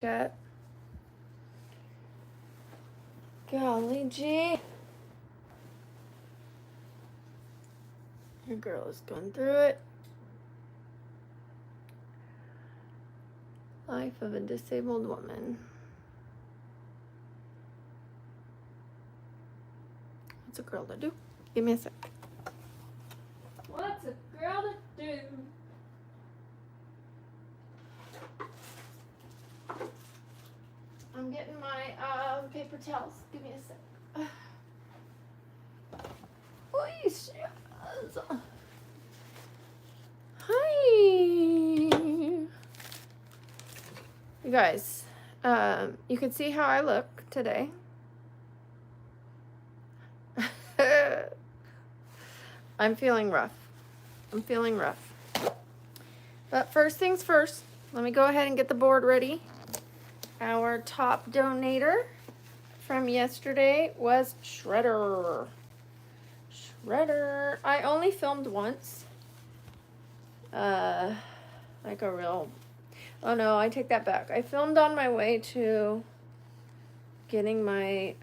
Got golly gee. Your girl is going through it. Life of a disabled woman. What's a girl to do? Give me a sec. What's a girl to do? I'm getting my paper towels. Give me a sec. Please. Hi. You guys, you can see how I look today. I'm feeling rough. But first things first, let me go ahead and get the board ready. Our top donator from yesterday was Shredder. I only filmed once. Like a real... Oh no, I take that back. I filmed on my way to getting my...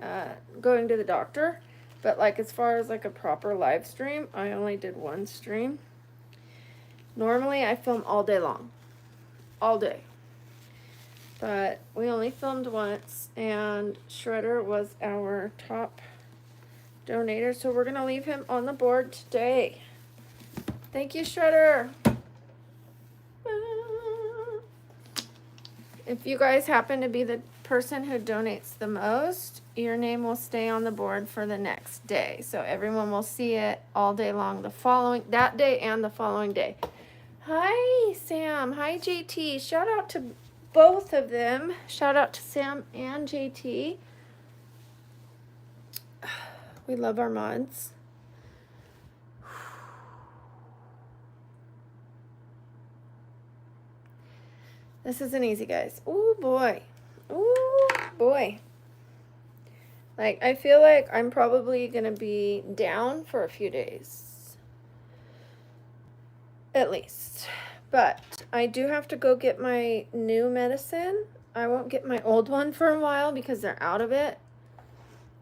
going to the doctor. But like as far as like a proper live stream, I only did one stream. Normally I film all day long. All day. But we only filmed once, and Shredder was our top donator, so we're going to leave him on the board today. Thank you, Shredder. If you guys happen to be the person who donates the most, your name will stay on the board for the next day. So everyone will see it all day long, that day and the following day. Hi, Sam. Hi, JT. Shout out to both of them. Shout out to Sam and JT. We love our mods. This isn't easy, guys. Ooh, boy. Ooh, boy. Like, I feel like I'm probably going to be down for a few days. At least. But I do have to go get my new medicine. I won't get my old one for a while because they're out of it.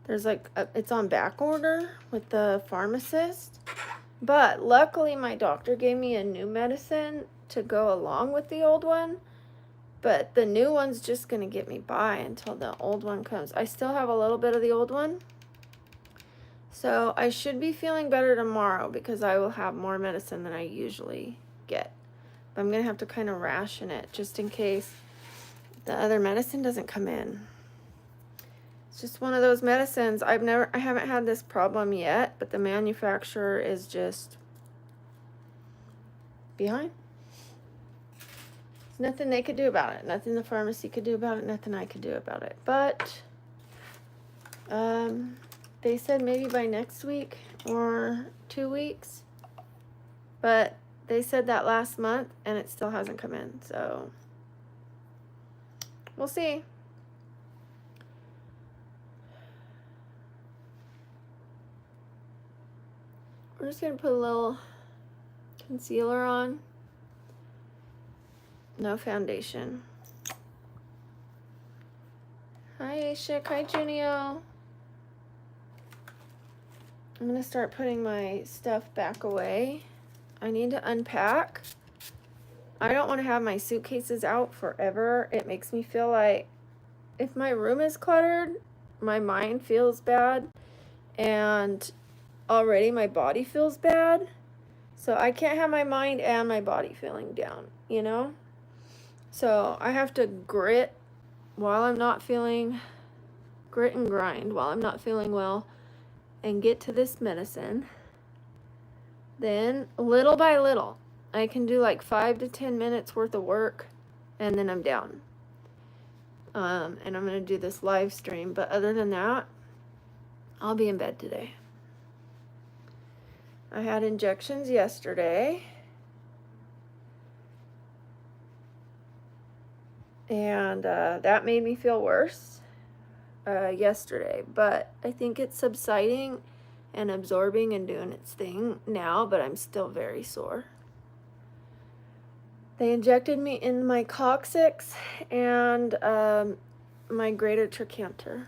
There's like, it's on back order with the pharmacist. But luckily my doctor gave me a new medicine to go along with the old one. But the new one's just going to get me by until the old one comes. I still have a little bit of the old one. So I should be feeling better tomorrow because I will have more medicine than I usually get. But I'm going to have to kind of ration it just in case the other medicine doesn't come in. It's just one of those medicines. I haven't had this problem yet, but the manufacturer is just behind. There's nothing they could do about it. Nothing the pharmacy could do about it. Nothing I could do about it. But they said maybe by next week or 2 weeks. But they said that last month, and it still hasn't come in. So we'll see. We're just going to put a little concealer on. No foundation. Hi, Aisha. Hi, Junio. I'm going to start putting my stuff back away. I need to unpack. I don't want to have my suitcases out forever. It makes me feel like if my room is cluttered, my mind feels bad. And already my body feels bad. So I can't have my mind and my body feeling down, you know? So I have to grit and grind while I'm not feeling well and get to this medicine. Then little by little, I can do like 5 to 10 minutes worth of work and then I'm down. And I'm going to do this live stream. But other than that, I'll be in bed today. I had injections yesterday. And that made me feel worse yesterday. But I think it's subsiding and absorbing and doing its thing now. But I'm still very sore. They injected me in my coccyx and my greater trochanter.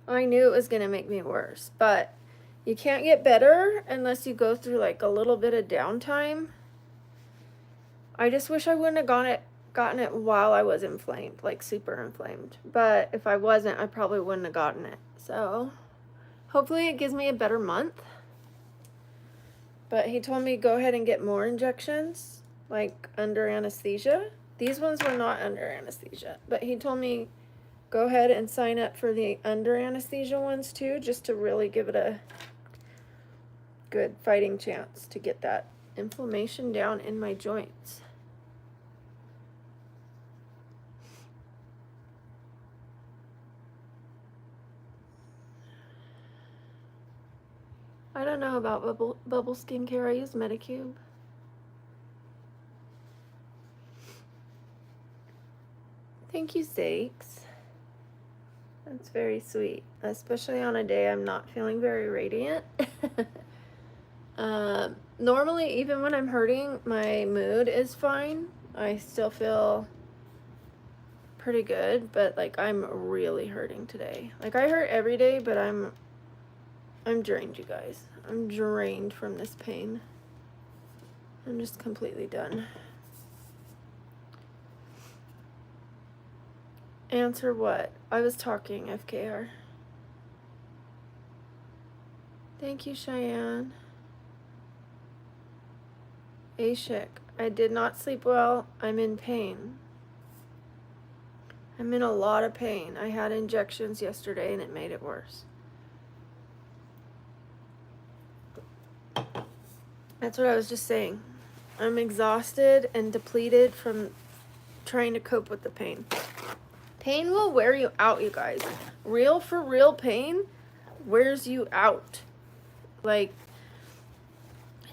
I knew it was going to make me worse, but you can't get better unless you go through like a little bit of downtime. I just wish I wouldn't have gotten it while I was inflamed, like super inflamed. But if I wasn't, I probably wouldn't have gotten it. So hopefully it gives me a better month. But he told me go ahead and get more injections, like under anesthesia. These ones were not under anesthesia, but he told me go ahead and sign up for the under anesthesia ones too, just to really give it a good fighting chance to get that inflammation down in my joints. I don't know about bubble skincare. I use Medicube. Thank you, Zakes. That's very sweet, especially on a day I'm not feeling very radiant. Normally, even when I'm hurting, my mood is fine. I still feel pretty good, but like I'm really hurting today. Like I hurt every day, but I'm drained, you guys. I'm drained from this pain. I'm just completely done. Answer what? I was talking, FKR. Thank you, Cheyenne. Ashik, I did not sleep well. I'm in pain. I'm in a lot of pain. I had injections yesterday and it made it worse. That's what I was just saying. I'm exhausted and depleted from trying to cope with the pain. Pain will wear you out, you guys. Real for real pain wears you out. Like,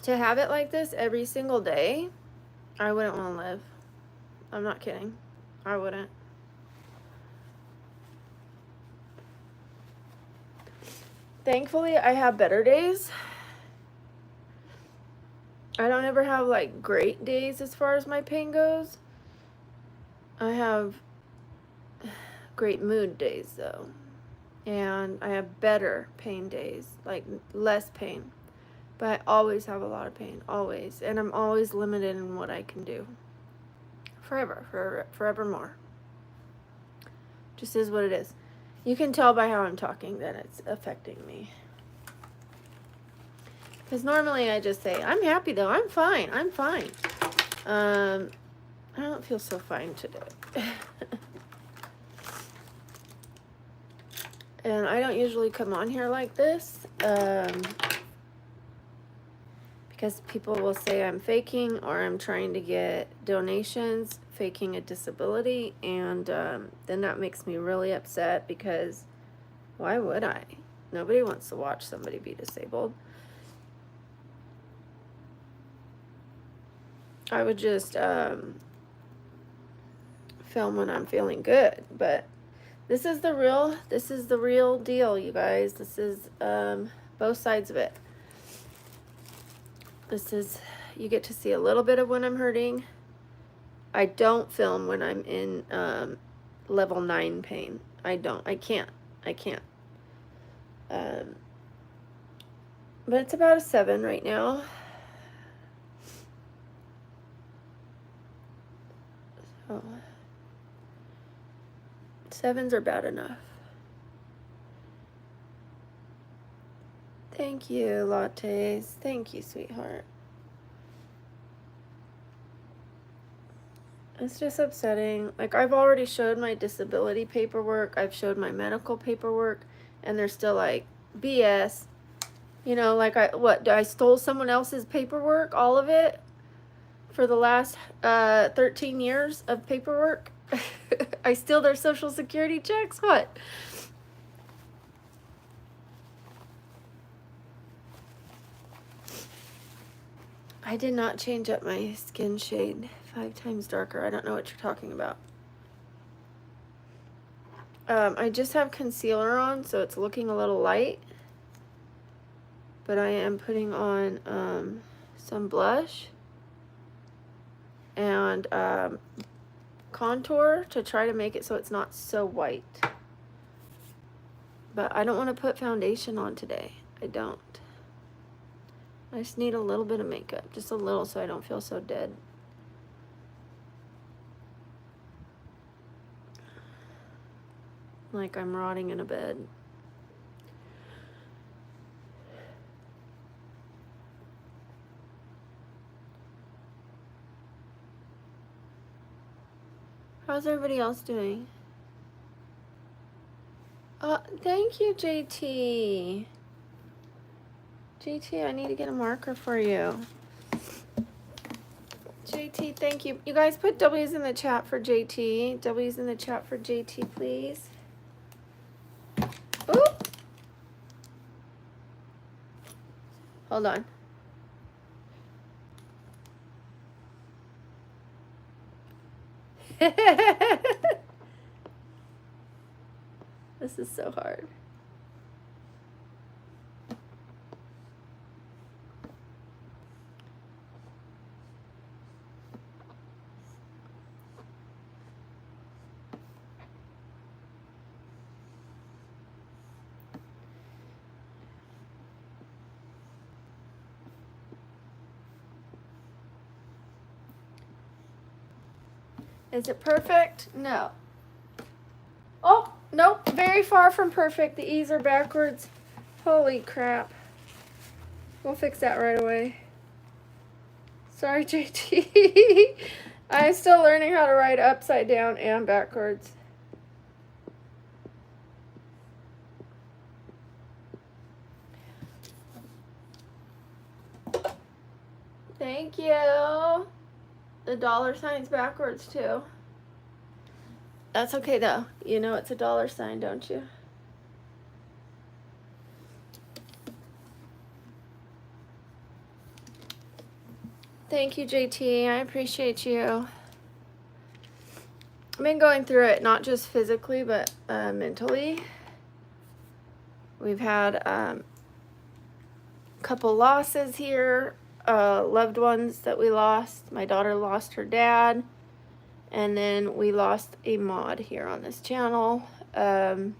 to have it like this every single day, I wouldn't want to live. I'm not kidding. I wouldn't. Thankfully, I have better days. I don't ever have like great days as far as my pain goes. I have great mood days though. And I have better pain days, like less pain. But I always have a lot of pain, always. And I'm always limited in what I can do. Forevermore. Just is what it is. You can tell by how I'm talking that it's affecting me. Because normally I just say, I'm happy though, I'm fine. I don't feel so fine today. And I don't usually come on here like this. Because people will say I'm faking or I'm trying to get donations, faking a disability. And then that makes me really upset because why would I? Nobody wants to watch somebody be disabled. I would just film when I'm feeling good, but this is the real deal, you guys. This is both sides of it. This is, you get to see a little bit of when I'm hurting. I don't film when I'm in level 9 pain. I can't. But it's about a 7 right now. So 7s are bad enough. Thank you, lattes. Thank you, sweetheart. It's just upsetting. Like, I've already showed my disability paperwork. I've showed my medical paperwork. And they're still like, BS. You know, like, I stole someone else's paperwork, all of it, for the last 13 years of paperwork. I steal their social security checks? What? I did not change up my skin shade 5 times darker. I don't know what you're talking about. I just have concealer on, so it's looking a little light. But I am putting on some blush and contour to try to make it so it's not so white. But I don't want to put foundation on today. I don't. I just need a little bit of makeup, just a little, so I don't feel so dead. Like I'm rotting in a bed. How's everybody else doing? Thank you, JT. JT, I need to get a marker for you. JT, thank you. You guys put W's in the chat for JT. W's in the chat for JT, please. Oop. Hold on. This is so hard. Is it perfect? No. Oh, nope. Very far from perfect. The E's are backwards. Holy crap. We'll fix that right away. Sorry, JT. I'm still learning how to write upside down and backwards. Thank you. The dollar sign's backwards too. That's okay though. You know it's a dollar sign, don't you? Thank you, JT. I appreciate you. I've been going through it, not just physically, but mentally. We've had a couple losses here, loved ones that we lost. My daughter lost her dad, and then we lost a mod here on this channel. So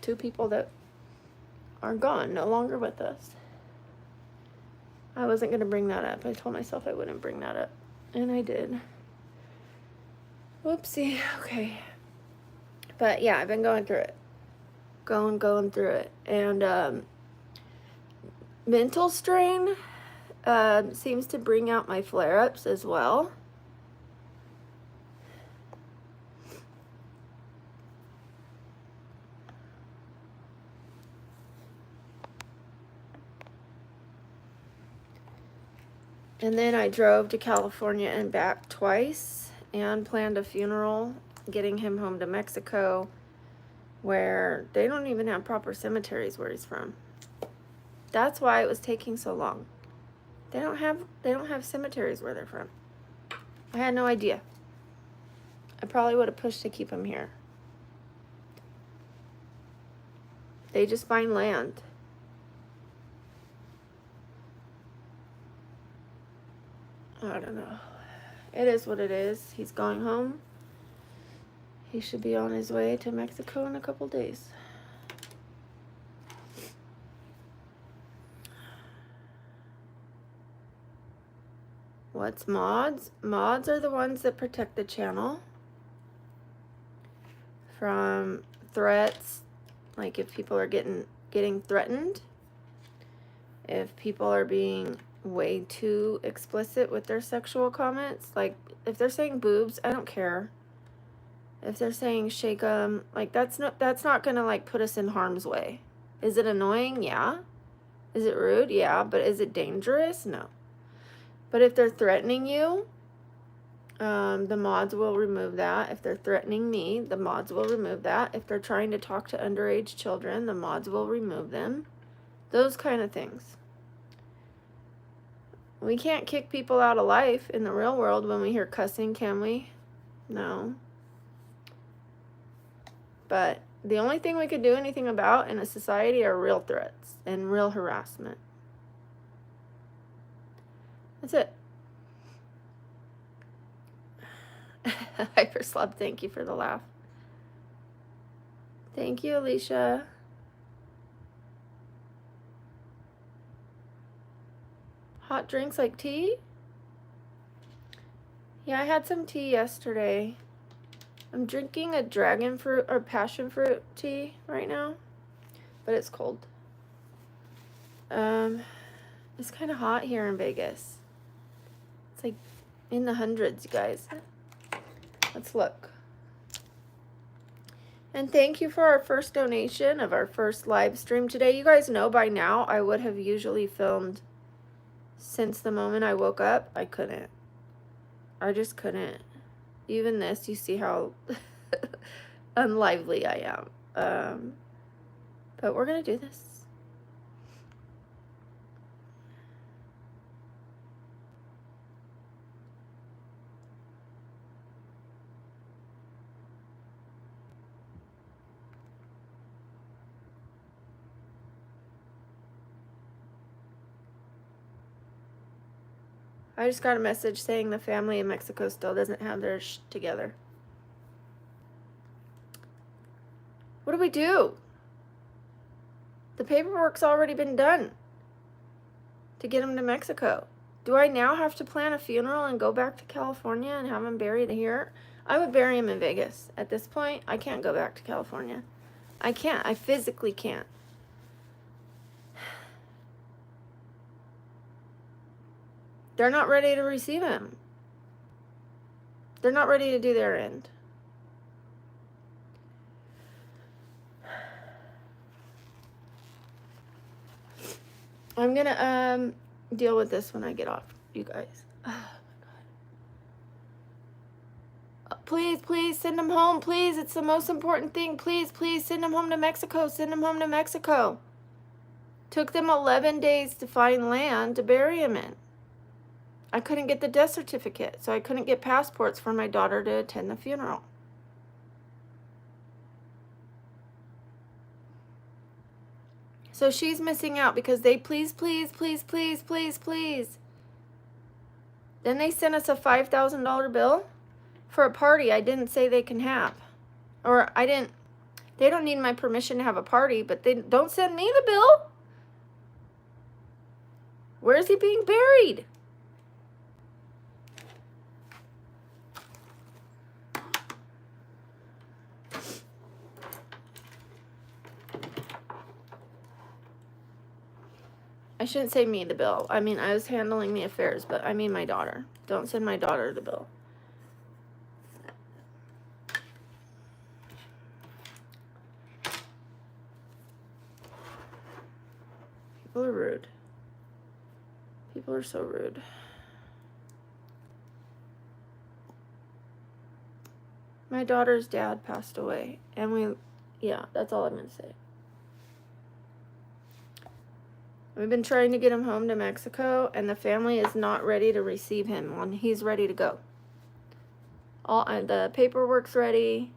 2 people that are gone, no longer with us. I wasn't going to bring that up. I told myself I wouldn't bring that up, and I did. Whoopsie. Okay. But yeah, I've been going through it. Going through it. And mental strain seems to bring out my flare-ups as well. And then I drove to California and back twice and planned a funeral, getting him home to Mexico, where they don't even have proper cemeteries where he's from. That's why it was taking so long. They don't have cemeteries where they're from. I had no idea. I probably would have pushed to keep him here. They just find land. I don't know. It is what it is. He's going home. He should be on his way to Mexico in a couple days. What's mods? Mods are the ones that protect the channel from threats, like if people are getting threatened, if people are being way too explicit with their sexual comments, like if they're saying boobs, I don't care. If they're saying shake 'em, like that's not gonna like put us in harm's way. Is it annoying? Yeah. Is it rude? Yeah. But is it dangerous? No. But if they're threatening you, the mods will remove that. If they're threatening me, the mods will remove that. If they're trying to talk to underage children, the mods will remove them. Those kind of things. We can't kick people out of life in the real world when we hear cussing, can we? No. But the only thing we could do anything about in a society are real threats and real harassment. That's it. Hyperslub, thank you for the laugh. Thank you, Alicia. Hot drinks like tea? Yeah, I had some tea yesterday. I'm drinking a dragon fruit or passion fruit tea right now, but it's cold. It's kind of hot here in Vegas. It's like in the hundreds, you guys. Let's look. And thank you for our first donation of our first live stream today. You guys know by now I would have usually filmed since the moment I woke up. I couldn't. I just couldn't. Even this, you see how unlively I am. But we're going to do this. I just got a message saying the family in Mexico still doesn't have their together. What do we do? The paperwork's already been done to get him to Mexico. Do I now have to plan a funeral and go back to California and have him buried here? I would bury him in Vegas. At this point, I can't go back to California. I can't. I physically can't. They're not ready to receive him. They're not ready to do their end. I'm gonna deal with this when I get off, you guys. Oh my God. Please, please send him home. Please, it's the most important thing. Please, please send him home to Mexico. Send him home to Mexico. Took them 11 days to find land to bury him in. I couldn't get the death certificate, so I couldn't get passports for my daughter to attend the funeral. So she's missing out because they please. Then they sent us a $5,000 bill for a party I didn't say they can have. Or they don't need my permission to have a party, but they don't send me the bill. Where is he being buried? I shouldn't say me the bill. I mean, I was handling the affairs, but I mean my daughter. Don't send my daughter the bill. People are rude. People are so rude. My daughter's dad passed away, and yeah, that's all I'm going to say. We've been trying to get him home to Mexico, and the family is not ready to receive him when he's ready to go. The paperwork's ready.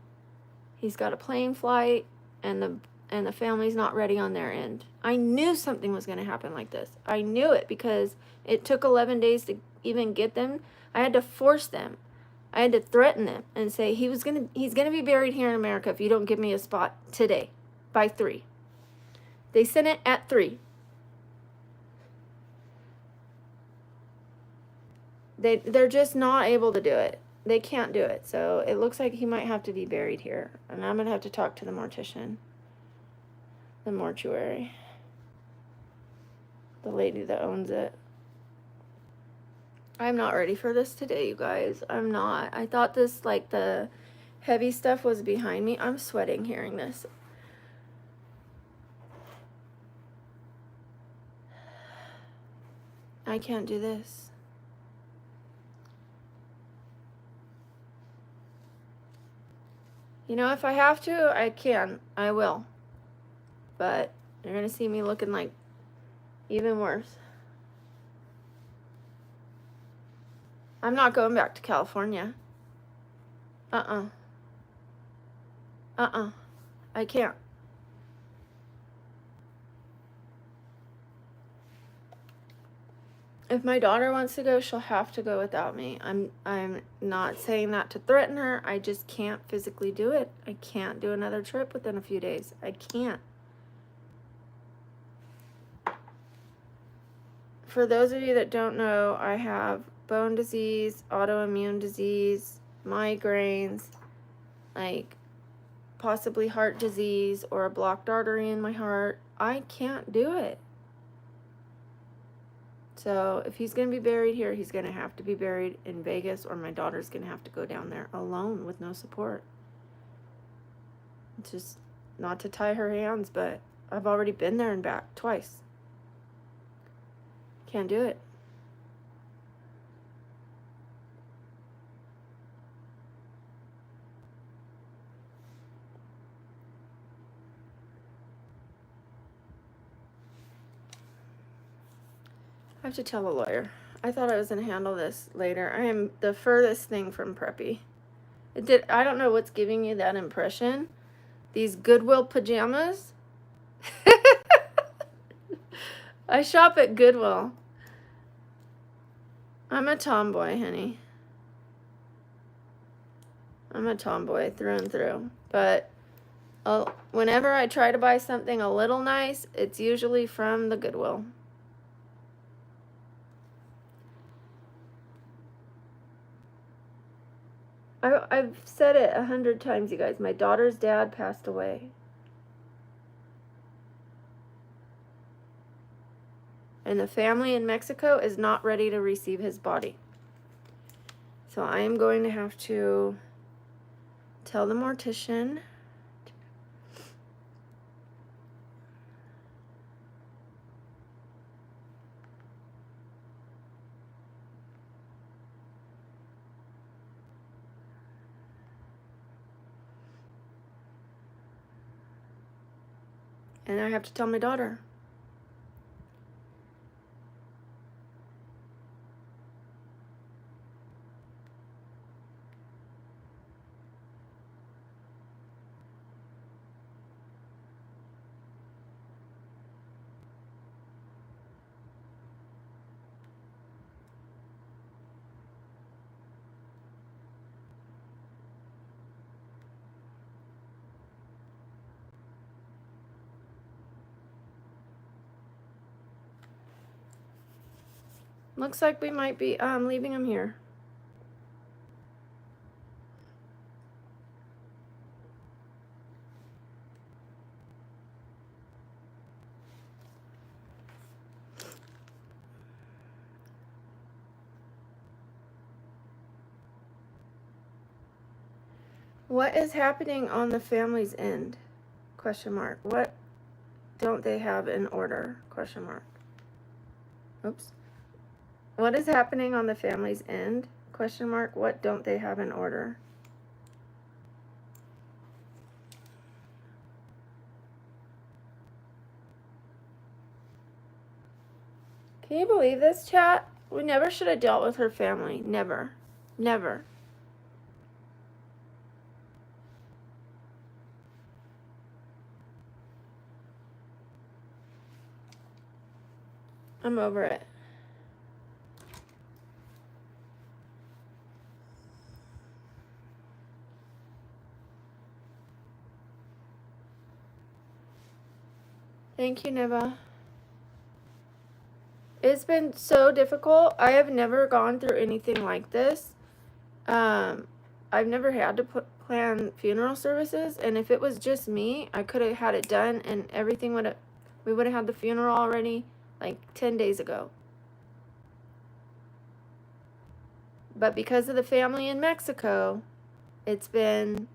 He's got a plane flight, and the family's not ready on their end. I knew something was going to happen like this. I knew it because it took 11 days to even get them. I had to force them. I had to threaten them and say he's going to be buried here in America if you don't give me a spot today by 3. They sent it at 3. They're just not able to do it. They can't do it. So it looks like he might have to be buried here. And I'm going to have to talk to the mortician. The mortuary. The lady that owns it. I'm not ready for this today, you guys. I'm not. I thought this, like, the heavy stuff was behind me. I'm sweating hearing this. I can't do this. You know, if I have to, I can. I will. But you're going to see me looking like even worse. I'm not going back to California. I can't. If my daughter wants to go, she'll have to go without me. I'm not saying that to threaten her. I just can't physically do it. I can't do another trip within a few days. I can't. For those of you that don't know, I have bone disease, autoimmune disease, migraines, like possibly heart disease or a blocked artery in my heart. I can't do it. So if he's going to be buried here, he's going to have to be buried in Vegas, or my daughter's going to have to go down there alone with no support. It's just not to tie her hands, but I've already been there and back twice. Can't do it. I have to tell the lawyer. I thought I was going to handle this later. I am the furthest thing from preppy. I don't know what's giving you that impression. These Goodwill pajamas. I shop at Goodwill. I'm a tomboy, honey. I'm a tomboy through and through. But whenever I try to buy something a little nice, it's usually from the Goodwill. I've said it 100 times, you guys. My daughter's dad passed away. And the family in Mexico is not ready to receive his body. So I am going to have to tell the mortician. And I have to tell my daughter. Looks like we might be leaving him here. What is happening on the family's end? Question mark. What don't they have in order? Question mark. Oops. What is happening on the family's end? Question mark. What don't they have in order? Can you believe this, chat? We never should have dealt with her family. Never. Never. I'm over it. Thank you, Neva. It's been so difficult. I have never gone through anything like this. I've never had to plan funeral services, and if it was just me, I could have had it done, and we would have had the funeral already like 10 days ago. But because of the family in Mexico, it's been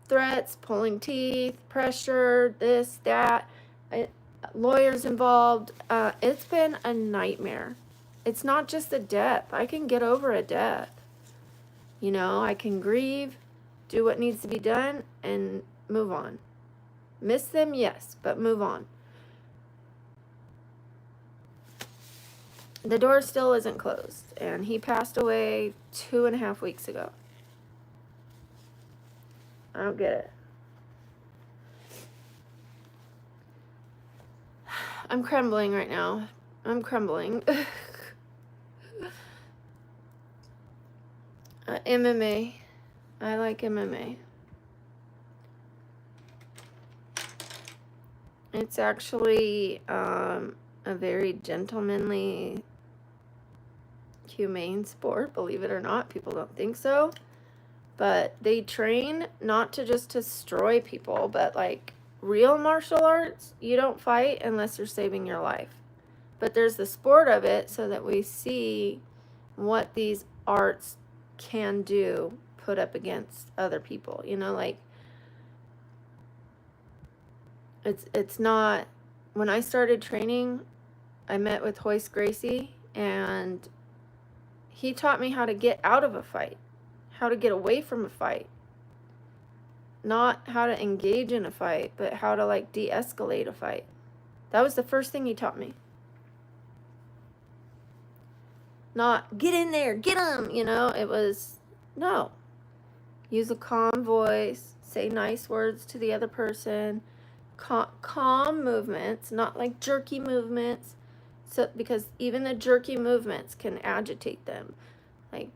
threats, pulling teeth, pressure, this, that, lawyers involved. It's been a nightmare. It's not just a death. I can get over a death. You know, I can grieve, do what needs to be done, and move on. Miss them, yes, but move on. The door still isn't closed, and he passed away 2.5 weeks ago. I don't get it. I'm crumbling right now. I'm crumbling. MMA. I like MMA. It's actually a very gentlemanly, humane sport, believe it or not. People don't think so. But they train not to just destroy people, but like real martial arts, you don't fight unless you're saving your life. But there's the sport of it so that we see what these arts can do put up against other people. You know, like it's not, when I started training, I met with Hoist Gracie, and he taught me how to get out of a fight, how to get away from a fight. Not how to engage in a fight, but how to like de-escalate a fight. That was the first thing he taught me. Not get in there, get him, you know. It was, no. Use a calm voice, say nice words to the other person, calm movements, not like jerky movements. So because even the jerky movements can agitate them. Like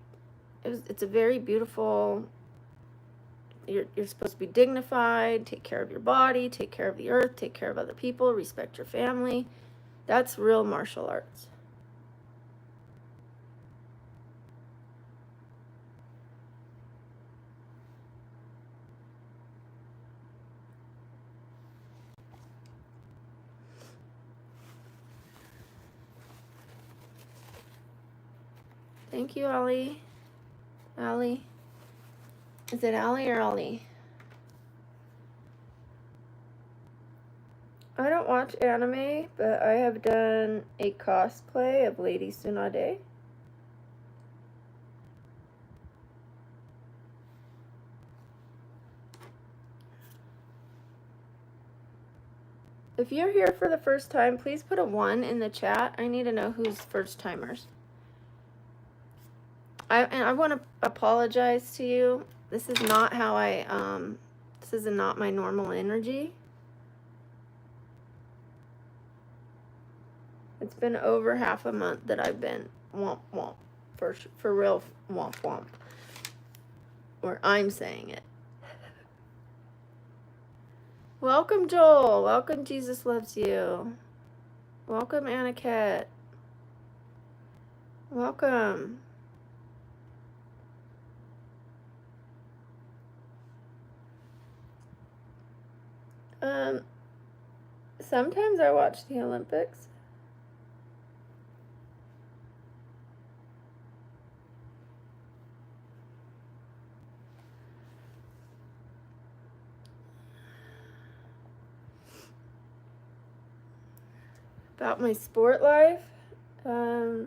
it's a very beautiful. You're supposed to be dignified, take care of your body, take care of the earth, take care of other people, respect your family. That's real martial arts. Thank you, Ollie. Allie. Is it Allie or Ollie? I don't watch anime, but I have done a cosplay of Lady Tsunade. If you're here for the first time, please put a 1 in the chat. I need to know who's first timers. I want to apologize to you. This is not how this is not my normal energy. It's been over half a month that I've been womp womp, for real womp womp. Or I'm saying it. Welcome, Joel. Welcome, Jesus Loves You. Welcome, Aniket. Welcome. Sometimes I watch the Olympics. About my sport life, I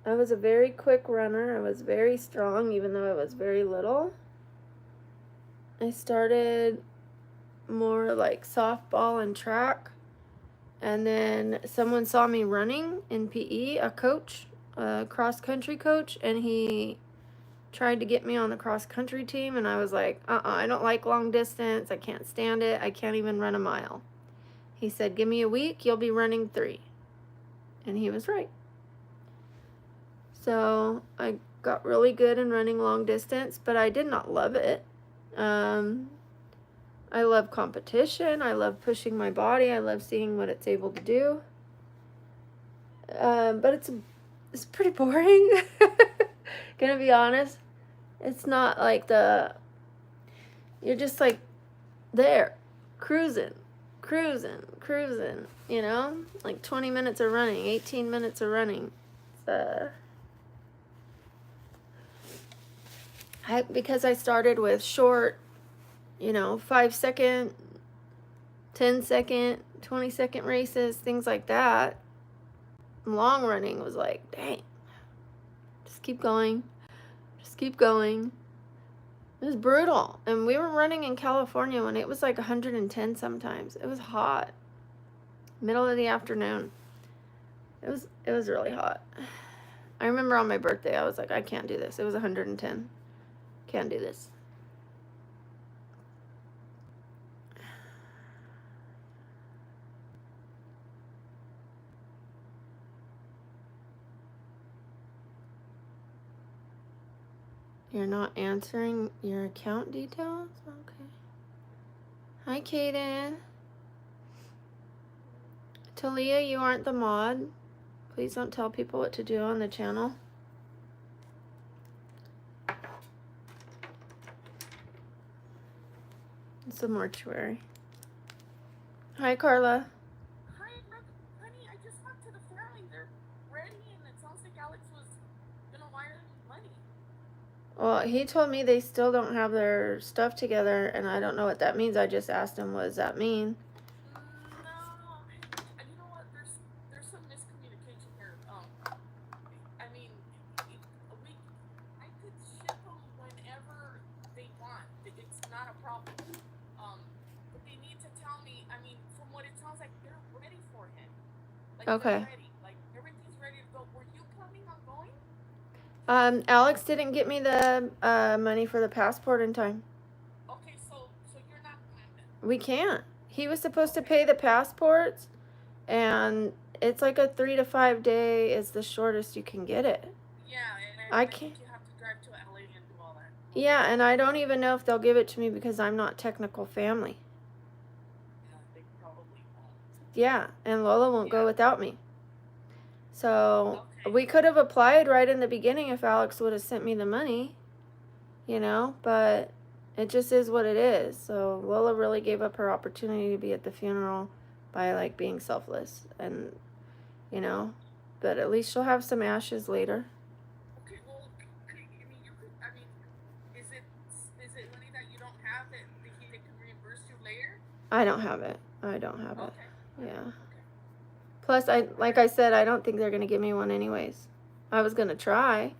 was a very quick runner. I was very strong, even though I was very little. I started more like softball and track, and then someone saw me running in PE, a coach, a cross-country coach, and he tried to get me on the cross-country team, and I was like, I don't like long distance. I can't stand it. I can't even run a mile. He said, give me a week, you'll be running 3. And he was right. So I got really good in running long distance, but I did not love it. I love competition. I love pushing my body. I love seeing what it's able to do. But it's pretty boring. Gonna be honest. It's not like you're just like there, cruising, you know? Like 20 minutes of running, 18 minutes of running. Because I started with short, 5-second, 10-second, 20-second races, things like that. Long running was like, dang, just keep going. It was brutal. And we were running in California when it was like 110 sometimes. It was hot. Middle of the afternoon. It was really hot. I remember on my birthday, I was like, I can't do this. It was 110. Can't do this. You're not answering your account details? Okay. Hi, Kaden. Talia, you aren't the mod. Please don't tell people what to do on the channel. It's a mortuary. Hi, Carla. Hi, honey. I just talked to the family. They're ready, and it sounds like Alex was gonna wire money. Well, he told me they still don't have their stuff together, and I don't know what that means. I just asked him, what does that mean? No, you know what? There's some miscommunication here. I mean, I could ship them whenever they want. It's not a problem. But they need to tell me. I mean, from what it sounds like, they're ready for him. Like Okay. they're ready. Like everything's ready to go. Were you planning on going? Alex didn't get me the money for the passport in time. Okay, so you're not going then. We can't. He was supposed to pay the passports, and it's like a 3 to 5 day is the shortest you can get it. Yeah, and I I can't. think you have to drive to LA and do all that. Yeah, and I don't even know if they'll give it to me because I'm not technical family. Yeah, they probably won't. Yeah, and Lola won't go without me. So Okay. we could have applied right in the beginning if Alex would have sent me the money, you know, but it just is what it is. So Lola really gave up her opportunity to be at the funeral by like being selfless, and you know, but at least she'll have some ashes later. Okay, well, I mean, is it money that you don't have that they can reimburse you later? I don't have it. Okay. Yeah. Okay. Plus, like I said, I don't think they're gonna give me one anyways. I was gonna try.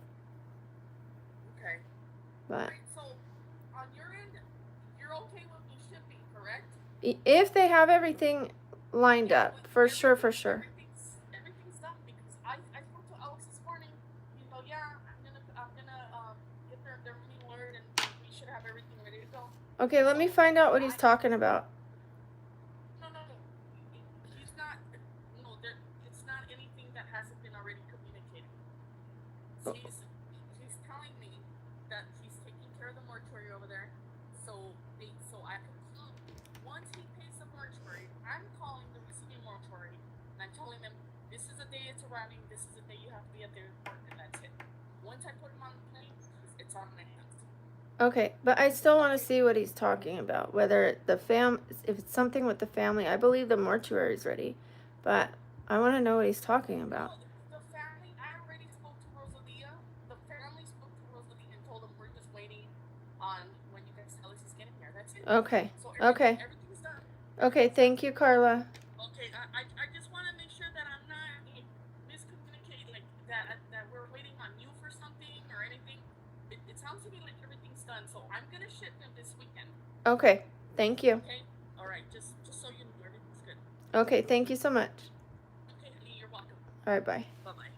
Okay. But Right, so on your end, you're okay with me shipping, correct? if they have everything lined up, for sure. Everything's done because I spoke to Alex this morning. You know, yeah, I'm gonna get their money wired and we should have everything ready to go. Okay, let me find out what he's talking about. No. He's not. No, it's not anything that hasn't been already communicated. He's telling me that he's taking care of the mortuary over there, so I can call. Once he pays the mortuary, I'm calling the receiving mortuary and I'm telling them this is the day it's arriving. This is the day you have to be at the airport, and that's it. Once I put him on the plane, it's on my hands. Okay, but I still want to see what he's talking about. Whether if it's something with the family, I believe the mortuary is ready, but I want to know what he's talking about. No, the family. I already spoke to Rosalia. The family spoke to Rosalia and told them we're just waiting on when you guys tell us he's getting here. That's it. Okay. So everything's done. Okay, thank you, Carla. Okay, I just want to make sure that I'm not miscommunicating, like that we're waiting on you for something or anything. It sounds to me like everything's done, so I'm gonna ship them this weekend. Okay, thank you. Okay, all right, just so you know, everything's good. Okay, thank you so much. Okay, honey, you're welcome. All right, bye. Bye-bye.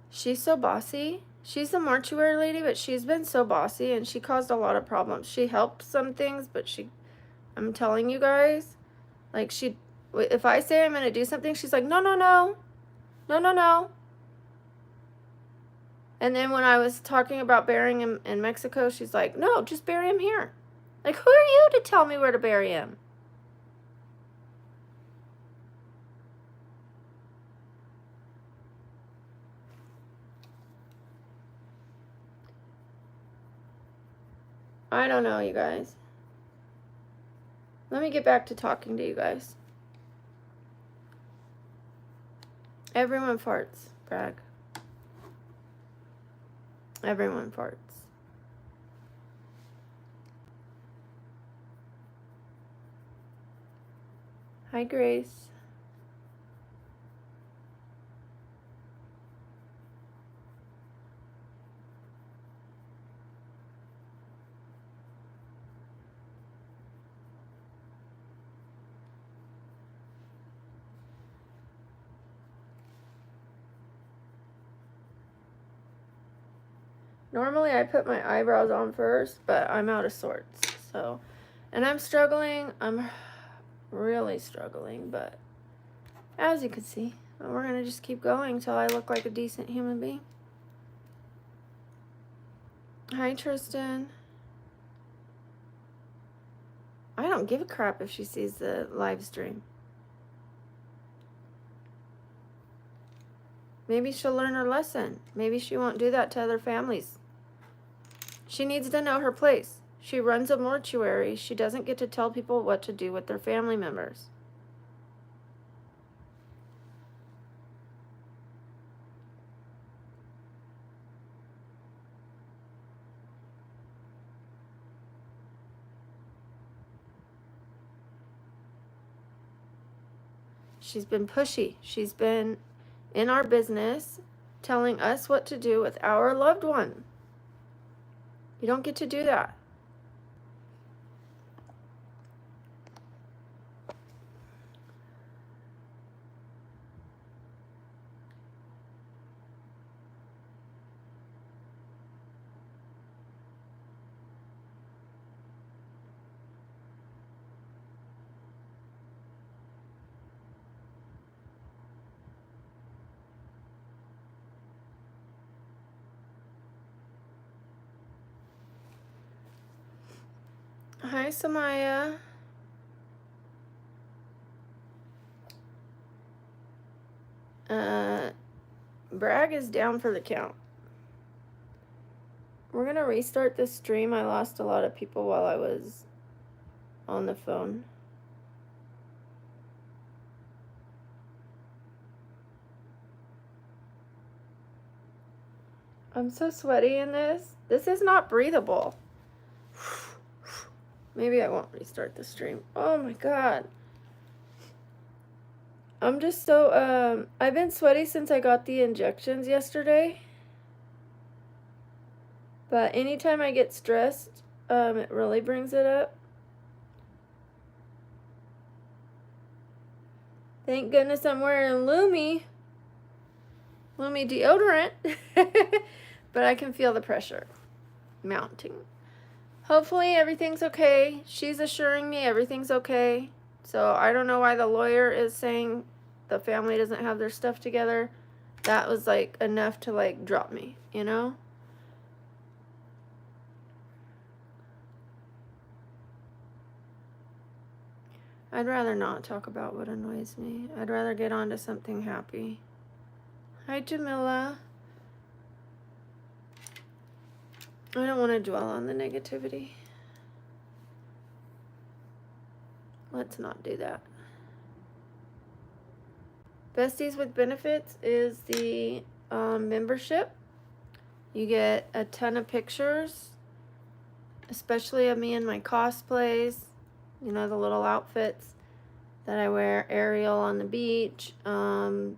She's so bossy. She's the mortuary lady, but she's been so bossy, and she caused a lot of problems. She helped some things, but I'm telling you guys, like if I say I'm going to do something, she's like, no. And then when I was talking about burying him in Mexico, she's like, no, just bury him here. Like, who are you to tell me where to bury him? I don't know, you guys. Let me get back to talking to you guys. Everyone farts, brag. Everyone farts. Hi, Grace. Normally I put my eyebrows on first, but I'm out of sorts. So, and I'm struggling. I'm really struggling, but as you can see, we're going to just keep going until I look like a decent human being. Hi, Tristan. I don't give a crap if she sees the live stream. Maybe she'll learn her lesson. Maybe she won't do that to other families. She needs to know her place. She runs a mortuary. She doesn't get to tell people what to do with their family members. She's been pushy. She's been in our business telling us what to do with our loved one. You don't get to do that. Hi, Samaya. Bragg is down for the count. We're going to restart this stream. I lost a lot of people while I was on the phone. I'm so sweaty in this. This is not breathable. Maybe I won't restart the stream. Oh my god. I'm just so, I've been sweaty since I got the injections yesterday. But anytime I get stressed, it really brings it up. Thank goodness I'm wearing Lumi deodorant. But I can feel the pressure mounting. Hopefully everything's okay. She's assuring me everything's okay. So I don't know why the lawyer is saying the family doesn't have their stuff together. That was like enough to like drop me, you know? I'd rather not talk about what annoys me. I'd rather get on to something happy. Hi, Jamila. I don't want to dwell on the negativity. Let's not do that. Besties with Benefits is the membership. You get a ton of pictures, especially of me in my cosplays. You know, the little outfits that I wear. Ariel on the beach, modern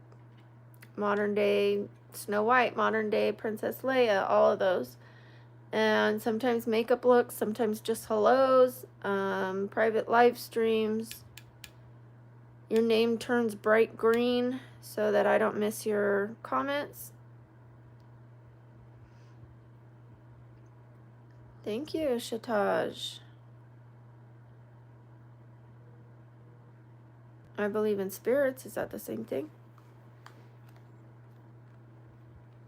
day Snow White, modern day Princess Leia, all of those. And sometimes makeup looks, sometimes just hellos, private live streams. Your name turns bright green so that I don't miss your comments. Thank you, Shataj. I believe in spirits. Is that the same thing?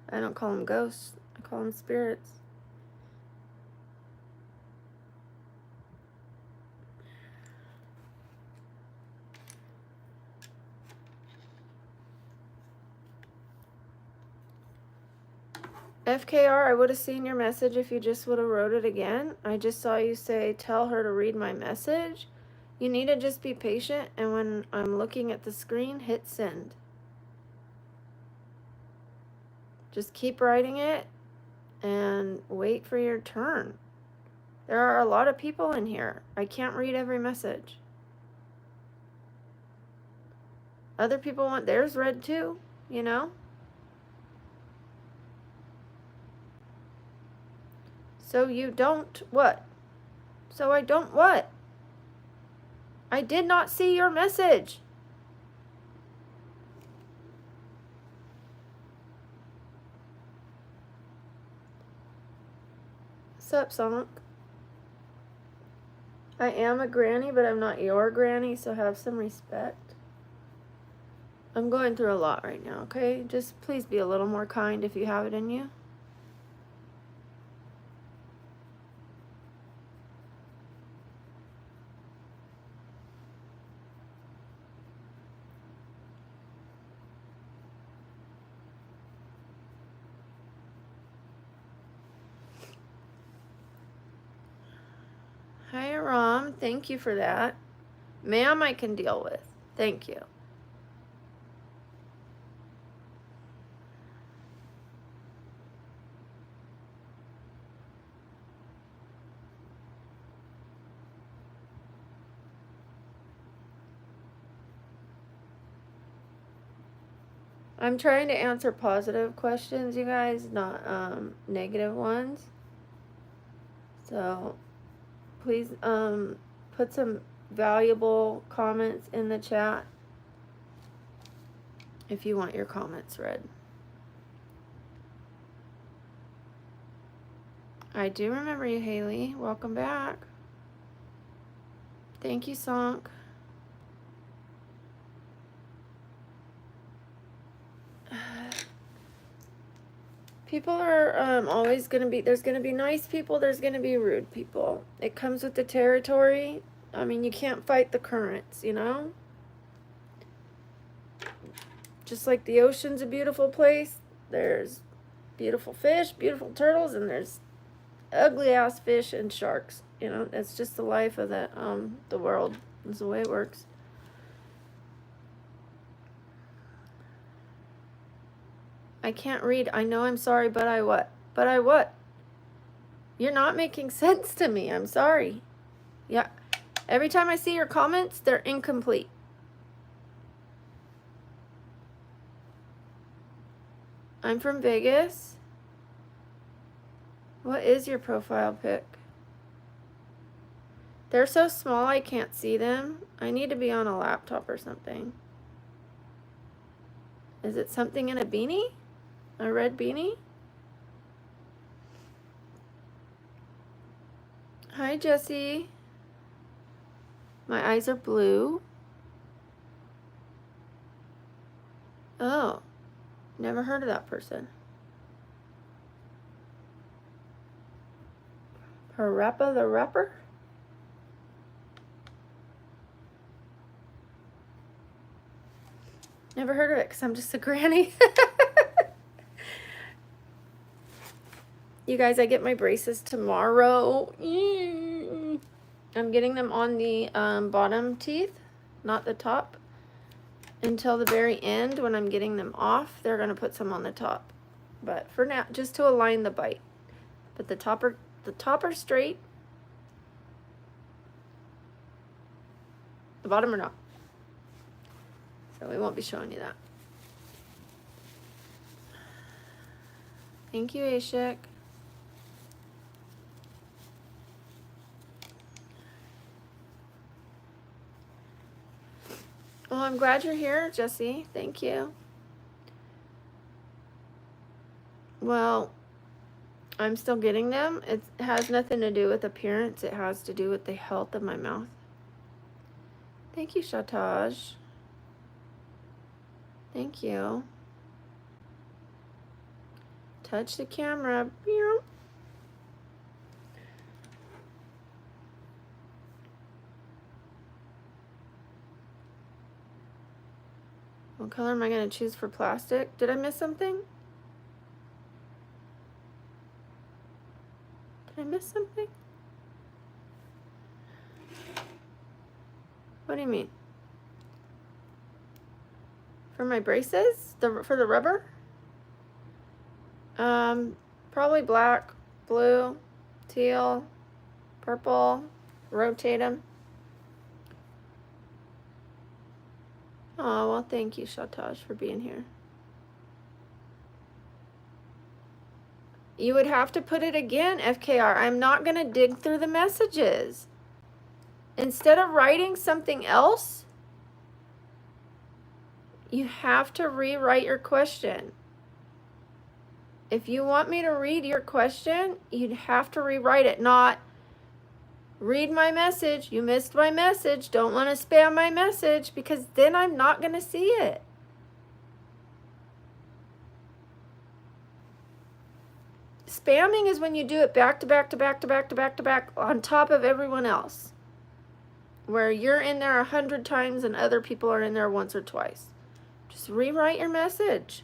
I don't call them ghosts. I call them spirits. FKR, I would have seen your message if you just would have wrote it again. I just saw you say, tell her to read my message. You need to just be patient, and when I'm looking at the screen, hit send. Just keep writing it and wait for your turn. There are a lot of people in here. I can't read every message. Other people want theirs read too, you know? So you don't what? So I don't what? I did not see your message. Sup, Sonic? I am a granny, but I'm not your granny, so have some respect. I'm going through a lot right now, okay? Just please be a little more kind if you have it in you. ma'am. Thank you for that. Ma'am, I can deal with. Thank you. I'm trying to answer positive questions, you guys, not negative ones. So please put some valuable comments in the chat if you want your comments read. I do remember you, Haley. Welcome back. Thank you, Sonk. People are always going to be, there's going to be nice people, there's going to be rude people. It comes with the territory. I mean, you can't fight the currents, you know? Just like the ocean's a beautiful place, there's beautiful fish, beautiful turtles, and there's ugly ass fish and sharks. You know, it's just the life of the world. It's the way it works. I can't read. I know, I'm sorry, but I what? But I what? You're not making sense to me. I'm sorry. Yeah. Every time I see your comments, they're incomplete. I'm from Vegas. What is your profile pic? They're so small I can't see them. I need to be on a laptop or something. Is it something in a beanie? A red beanie? Hi, Jessie. My eyes are blue. Oh, never heard of that person. Parappa the Rapper? Never heard of it because I'm just a granny. You guys, I get my braces tomorrow. I'm getting them on the bottom teeth, not the top. Until the very end, when I'm getting them off, they're going to put some on the top. But for now, just to align the bite. But the top are straight. The bottom are not. So we won't be showing you that. Thank you, Ashik. Well, I'm glad you're here, Jessie. Thank you. Well, I'm still getting them. It has nothing to do with appearance. It has to do with the health of my mouth. Thank you, Shataj. Thank you. Touch the camera. What color am I going to choose for plastic? Did I miss something? Did I miss something? What do you mean? For my braces? For the rubber? Probably black, blue, teal, purple. Rotate them. Oh, well, thank you, Shataj, for being here. You would have to put it again, FKR. I'm not going to dig through the messages. Instead of writing something else, you have to rewrite your question. If you want me to read your question, you'd have to rewrite it, not read my message. You missed my message. Don't want to spam my message, because then I'm not going to see it. Spamming is when you do it back to back to back to back to back to back on top of everyone else, where you're in there 100 times and other people are in there once or twice. Just rewrite your message.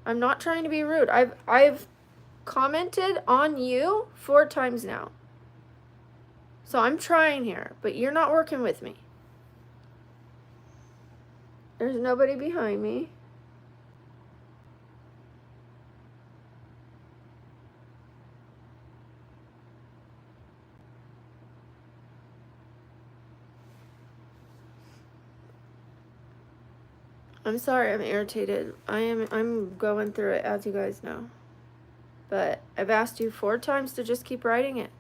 I'm not trying to be rude. I've commented on you 4 times now. So I'm trying here, but you're not working with me. There's nobody behind me. I'm sorry, I'm irritated. I'm going through it, as you guys know. But I've asked you 4 times to just keep writing it.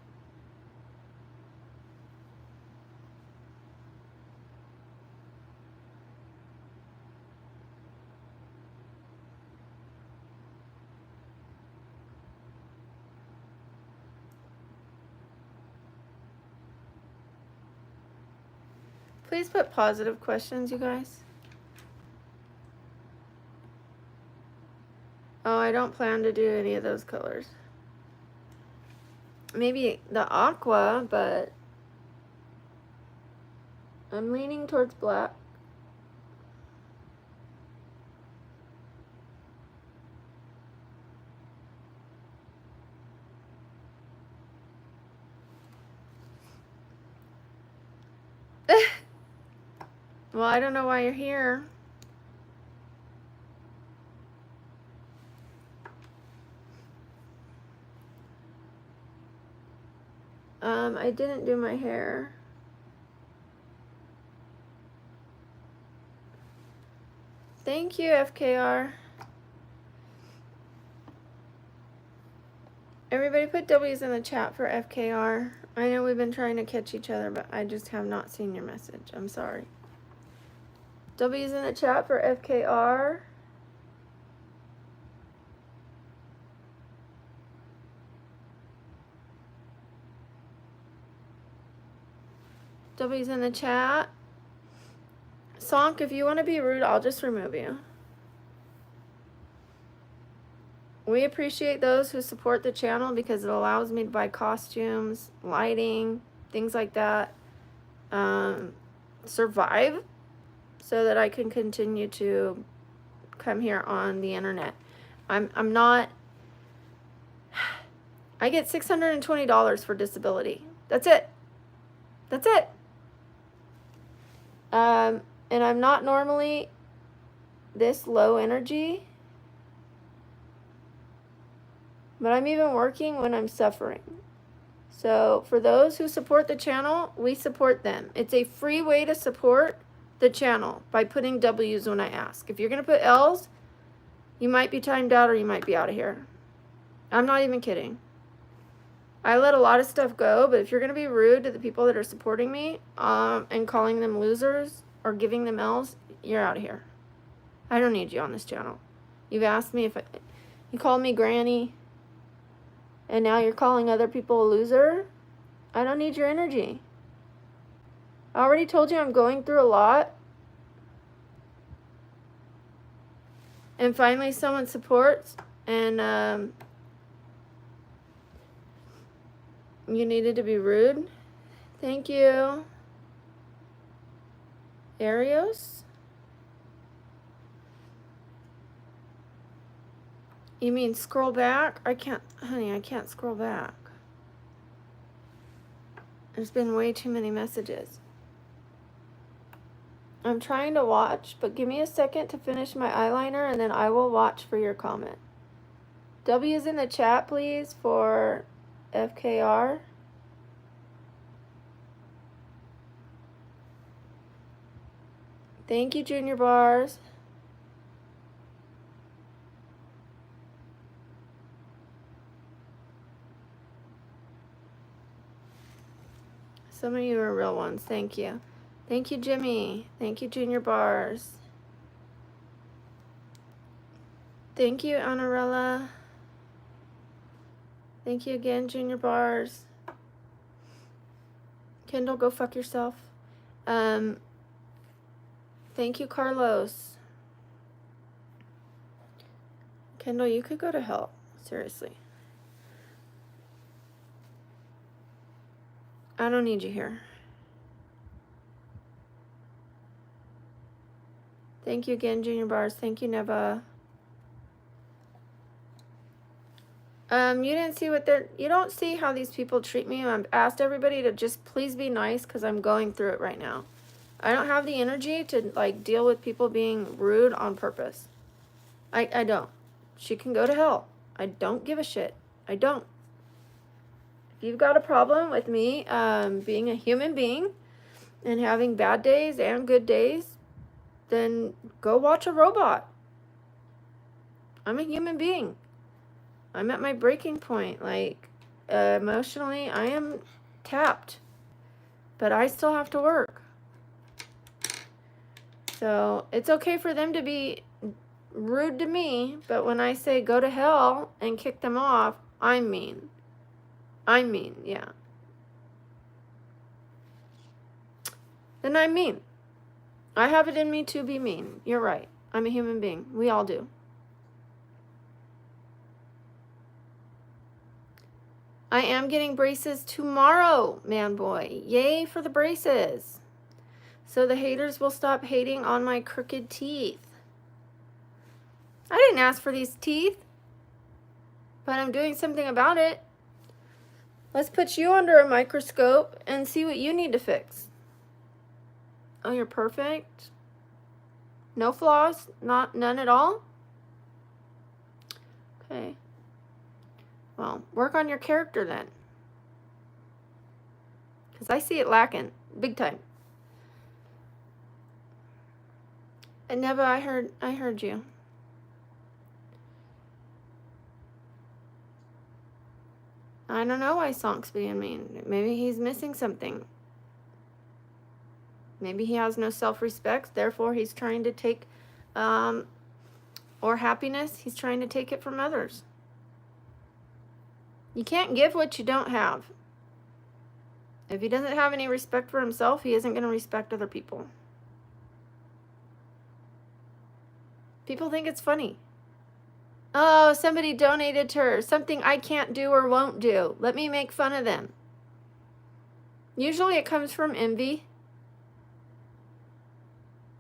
Please put positive questions, you guys. Oh, I don't plan to do any of those colors. Maybe the aqua, but I'm leaning towards black. Well, I don't know why you're here. I didn't do my hair. Thank you, FKR. Everybody put W's in the chat for FKR. I know we've been trying to catch each other, but I just have not seen your message. I'm sorry. W's in the chat for FKR. W's in the chat. Sonk, if you want to be rude, I'll just remove you. We appreciate those who support the channel because it allows me to buy costumes, lighting, things like that. Survive so that I can continue to come here on the internet. I'm not. I get $620 for disability. That's it. That's it. And I'm not normally this low energy, but I'm even working when I'm suffering. So for those who support the channel, we support them. It's a free way to support the channel by putting W's when I ask. If you're going to put L's, you might be timed out or you might be out of here. I'm not even kidding. I let a lot of stuff go, but if you're going to be rude to the people that are supporting me and calling them losers or giving them L's, you're out of here. I don't need you on this channel. You've asked me if you called me granny, and now you're calling other people a loser. I don't need your energy. I already told you I'm going through a lot. And finally someone supports, and you needed to be rude. Thank you. Arios? You mean scroll back? I can't, honey, I can't scroll back. There's been way too many messages. I'm trying to watch, but give me a second to finish my eyeliner and then I will watch for your comment. W's in the chat, please, for FKR. Thank you, Junior Bars. Some of you are real ones. Thank you. Thank you, Jimmy. Thank you, Junior Bars. Thank you, Anarella. Thank you again, Junior Bars. Kendall, go fuck yourself. Thank you, Carlos. Kendall, you could go to hell. Seriously. I don't need you here. Thank you again, Junior Bars. Thank you, Neva. You didn't see you don't see how these people treat me. I've asked everybody to just please be nice because I'm going through it right now. I don't have the energy to, like, deal with people being rude on purpose. I don't. She can go to hell. I don't give a shit. I don't. If you've got a problem with me being a human being and having bad days and good days, then go watch a robot. I'm a human being. I'm at my breaking point. Like, emotionally, I am tapped. But I still have to work. So, it's okay for them to be rude to me, but when I say go to hell and kick them off, I'm mean. I'm mean, yeah. Then I'm mean. I have it in me to be mean. You're right. I'm a human being. We all do. I am getting braces tomorrow, man boy. Yay for the braces. So the haters will stop hating on my crooked teeth. I didn't ask for these teeth, but I'm doing something about it. Let's put you under a microscope and see what you need to fix. Oh, you're perfect? No flaws? None at all? Okay. Well, work on your character then. Because I see it lacking. Big time. And Neva, I heard you. I don't know why Sonk's being mean. Maybe he's missing something. Maybe he has no self-respect, therefore he's trying to take, or happiness, he's trying to take it from others. You can't give what you don't have. If he doesn't have any respect for himself, he isn't going to respect other people. People think it's funny. Oh, somebody donated to her. Something I can't do or won't do. Let me make fun of them. Usually it comes from envy.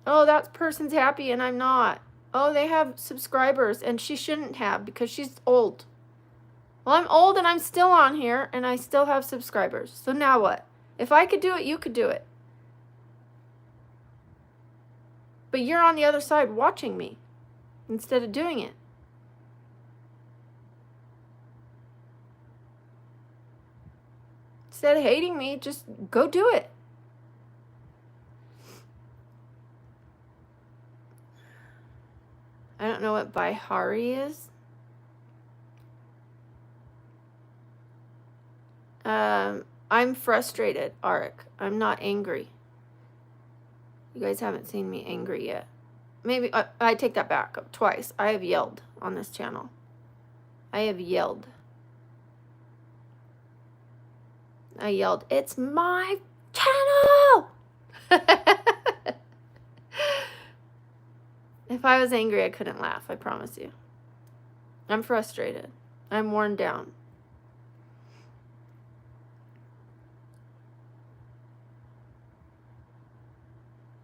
Oh, that person's happy and I'm not. Oh, they have subscribers and she shouldn't have because she's old. Well, I'm old and I'm still on here and I still have subscribers. So now what? If I could do it, you could do it. But you're on the other side watching me instead of doing it. Instead of hating me, just go do it. I don't know what Bihari is. I'm frustrated, Arik. I'm not angry. You guys haven't seen me angry yet. Maybe, I take that back. Twice. I have yelled on this channel. I have yelled. I yelled, it's my channel! If I was angry, I couldn't laugh, I promise you. I'm frustrated. I'm worn down.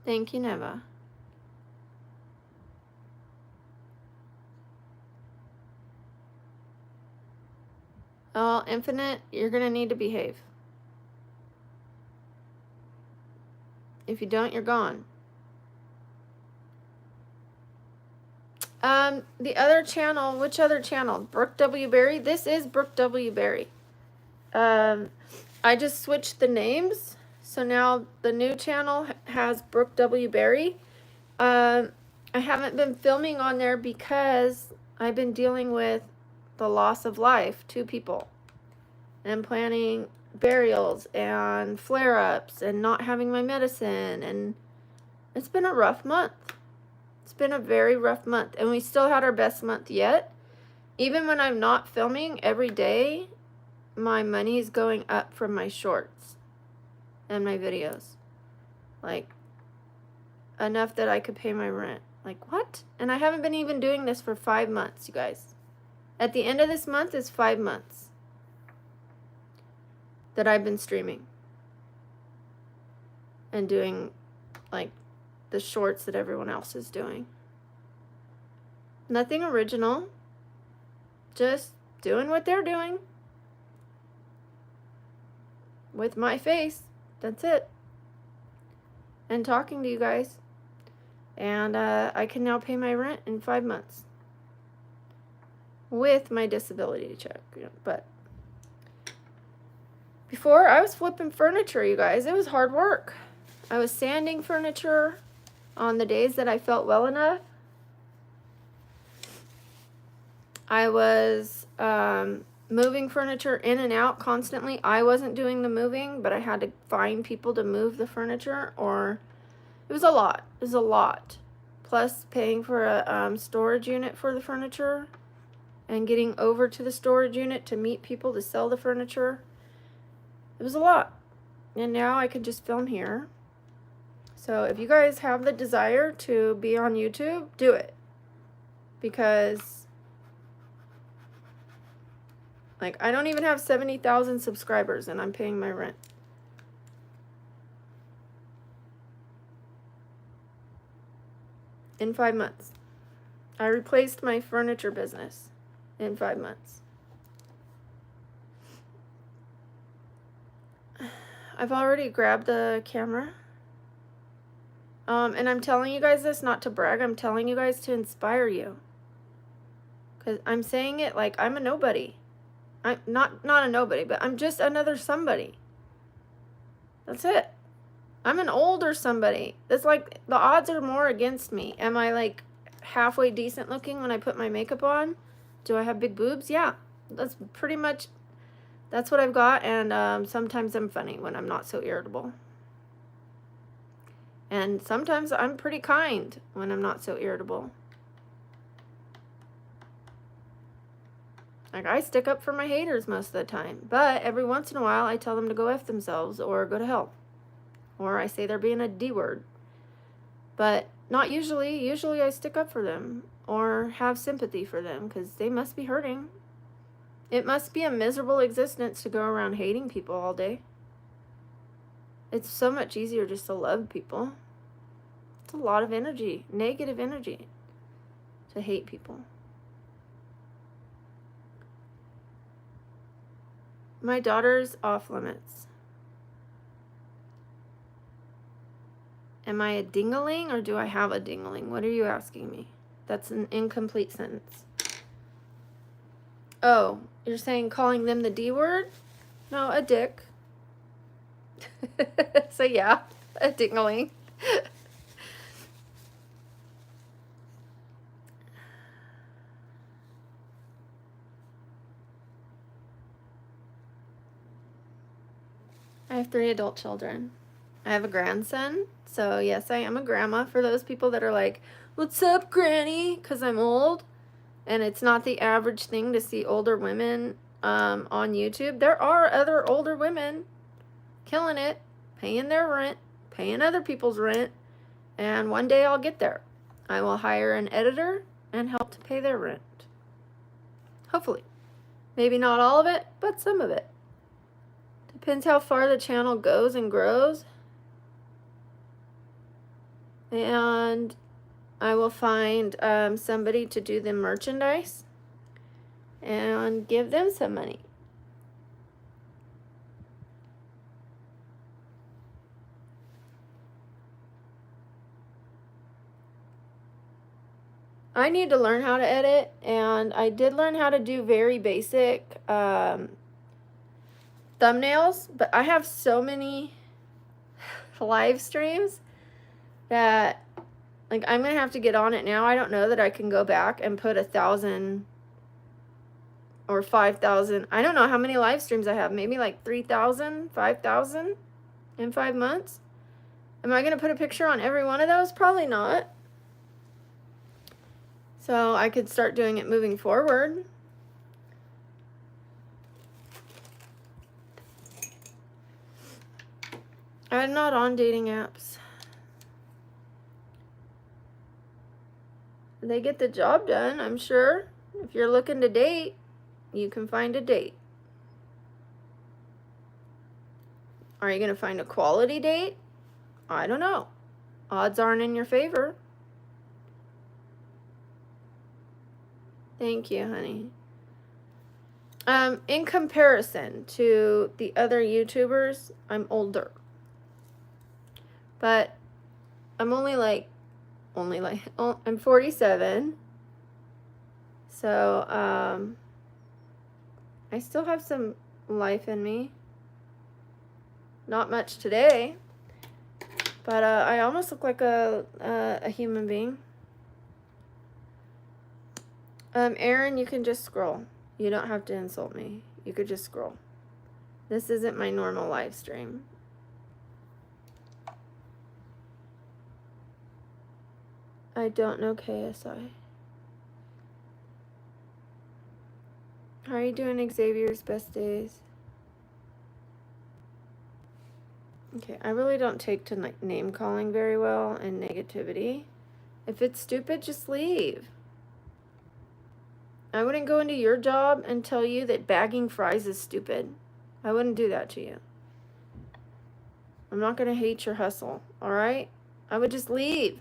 Thank you, Neva. Oh, Infinite, you're going to need to behave. If you don't, you're gone. The other channel, which other channel? Brooke W. Berry? This is Brooke W. Berry. I just switched the names. So now the new channel has Brooke W. Berry. I haven't been filming on there because I've been dealing with the loss of life, 2 people. And planning burials and flare-ups and not having my medicine. And it's been a rough month. It's been a very rough month. And we still had our best month yet. Even when I'm not filming every day, my money is going up from my shorts and my videos. Like, enough that I could pay my rent. Like, what? And I haven't been even doing this for 5 months, you guys. At the end of this month is 5 months that I've been streaming and doing, like, the shorts that everyone else is doing. Nothing original. Just doing what they're doing with my face. That's it. And talking to you guys. And I can now pay my rent in 5 months with my disability check. But before, I was flipping furniture, you guys. It was hard work. I was sanding furniture on the days that I felt well enough. I was moving furniture in and out constantly. I wasn't doing the moving, but I had to find people to move the furniture, or it was a lot. It was a lot. Plus paying for a storage unit for the furniture and getting over to the storage unit to meet people to sell the furniture. It was a lot. And now I can just film here. So if you guys have the desire to be on YouTube, do it. Because, like, I don't even have 70,000 subscribers and I'm paying my rent. In 5 months. I replaced my furniture business in 5 months. I've already grabbed the camera. And I'm telling you guys this not to brag. I'm telling you guys to inspire you. Because I'm saying it like I'm a nobody. I'm not a nobody, but I'm just another somebody. That's it. I'm an older somebody. It's like the odds are more against me. Am I like halfway decent looking when I put my makeup on? Do I have big boobs? Yeah. That's pretty much, that's what I've got. And sometimes I'm funny when I'm not so irritable. And sometimes I'm pretty kind when I'm not so irritable. Like, I stick up for my haters most of the time. But every once in a while, I tell them to go F themselves or go to hell. Or I say they're being a D word. But not usually. Usually I stick up for them or have sympathy for them because they must be hurting. It must be a miserable existence to go around hating people all day. It's so much easier just to love people. It's a lot of energy, negative energy, to hate people. My daughter's off limits. Am I a dingaling or do I have a dingaling? What are you asking me? That's an incomplete sentence. Oh, you're saying calling them the D word? No, a dick. So yeah, a dingaling. I have 3 adult children. I have a grandson. So yes, I am a grandma for those people that are like, what's up, granny? Because I'm old. And it's not the average thing to see older women on YouTube. There are other older women killing it, paying their rent, paying other people's rent. And one day I'll get there. I will hire an editor and help to pay their rent. Hopefully. Maybe not all of it, but some of it. Depends how far the channel goes and grows. And I will find somebody to do the merchandise and give them some money. I need to learn how to edit, and I did learn how to do very basic thumbnails, but I have so many live streams that, like, I'm gonna have to get on it now. I don't know that I can go back and put 1,000 or 5,000. I don't know how many live streams I have. Maybe like 3,000, 5,000 in 5 months. Am I gonna put a picture on every one of those? Probably not. So I could start doing it moving forward. I'm not on dating apps. They get the job done, I'm sure. If you're looking to date, you can find a date. Are you going to find a quality date? I don't know. Odds aren't in your favor. Thank you, honey. In comparison to the other YouTubers, I'm older. But I'm I'm 47. So, I still have some life in me. Not much today. But, I almost look like a human being. Aaron, you can just scroll. You don't have to insult me. You could just scroll. This isn't my normal live stream. I don't know KSI. How are you doing, Xavier's best days? Okay, I really don't take to name calling very well and negativity. If it's stupid, just leave. I wouldn't go into your job and tell you that bagging fries is stupid. I wouldn't do that to you. I'm not going to hate your hustle, all right? I would just leave.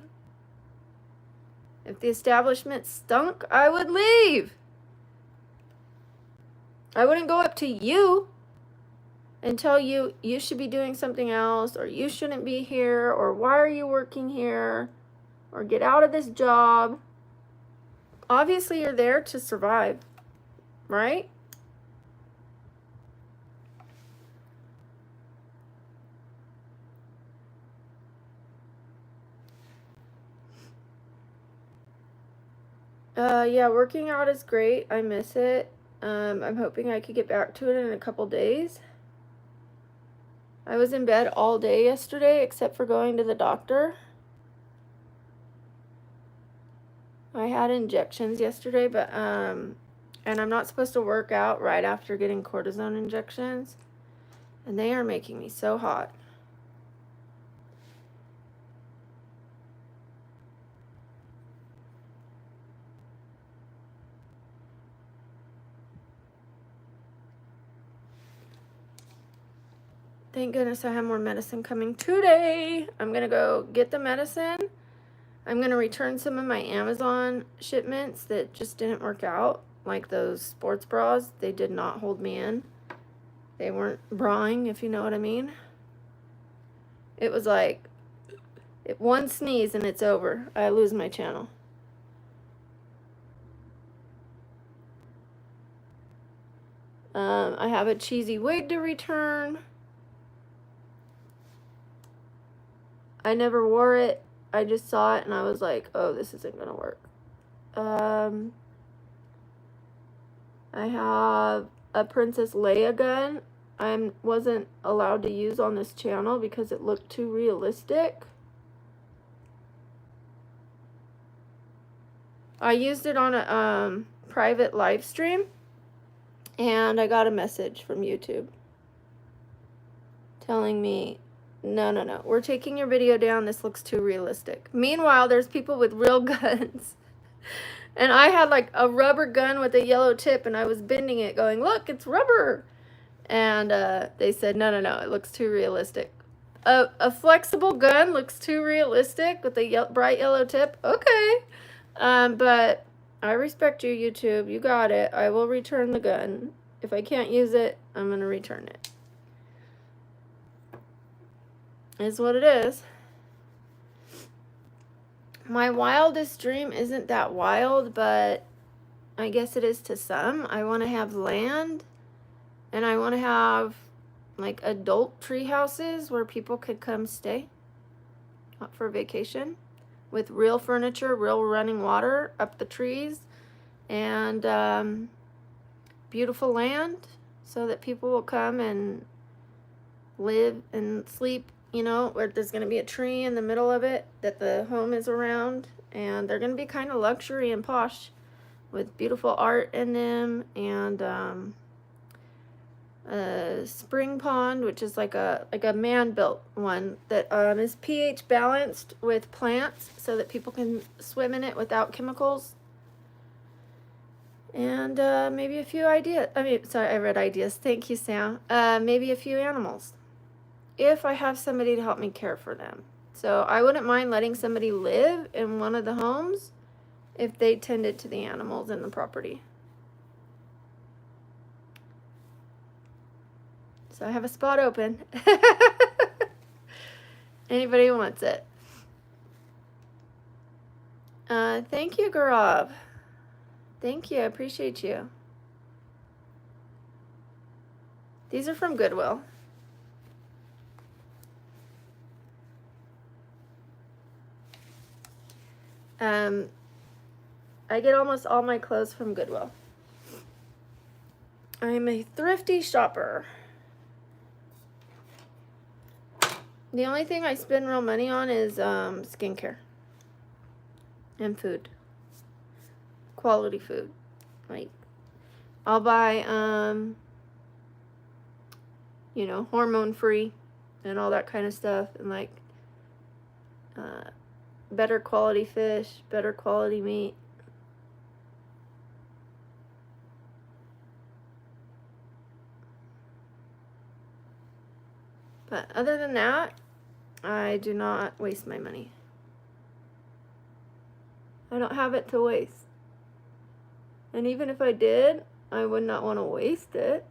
If the establishment stunk, I would leave. I wouldn't go up to you and tell you you should be doing something else, or you shouldn't be here, or why are you working here, or get out of this job. Obviously, you're there to survive, right? Yeah, working out is great. I miss it. I'm hoping I could get back to it in a couple days. I was in bed all day yesterday except for going to the doctor. I had injections yesterday, but and I'm not supposed to work out right after getting cortisone injections. And they are making me so hot. Thank goodness I have more medicine coming today. I'm going to go get the medicine. I'm going to return some of my Amazon shipments that just didn't work out. Like those sports bras. They did not hold me in. They weren't brawing, if you know what I mean. It was like one sneeze and it's over. I lose my channel. I have a cheesy wig to return. I never wore it. I just saw it and I was like, oh, this isn't gonna work. I have a Princess Leia gun. I wasn't allowed to use on this channel because it looked too realistic. I used it on a private live stream and I got a message from YouTube telling me, no, we're taking your video down. This looks too realistic. Meanwhile, there's people with real guns. And I had like a rubber gun with a yellow tip and I was bending it going, look, it's rubber. And they said, no, it looks too realistic. A flexible gun looks too realistic with a bright yellow tip. Okay. But I respect you, YouTube. You got it. I will return the gun. If I can't use it, I'm going to return it. Is what it is. My wildest dream isn't that wild, but I guess it is to some. I want to have land, and I want to have like adult tree houses where people could come stay for vacation with real furniture, real running water up the trees, and beautiful land so that people will come and live and sleep, you know, where there's going to be a tree in the middle of it that the home is around, and they're going to be kind of luxury and posh with beautiful art in them, and a spring pond, which is like a man-built one that is pH balanced with plants so that people can swim in it without chemicals. And maybe a few ideas. I read ideas. Thank you, Sam. Maybe a few animals, if I have somebody to help me care for them. So I wouldn't mind letting somebody live in one of the homes if they tended to the animals in the property. So I have a spot open. Anybody who wants it. Thank you, Gaurav. Thank you. I appreciate you. These are from Goodwill. I get almost all my clothes from Goodwill. I'm a thrifty shopper. The only thing I spend real money on is skincare and food. Quality food. Like, I'll buy, you know, hormone free and all that kind of stuff, and like better quality fish, better quality meat. But other than that, I do not waste my money. I don't have it to waste. And even if I did, I would not want to waste it.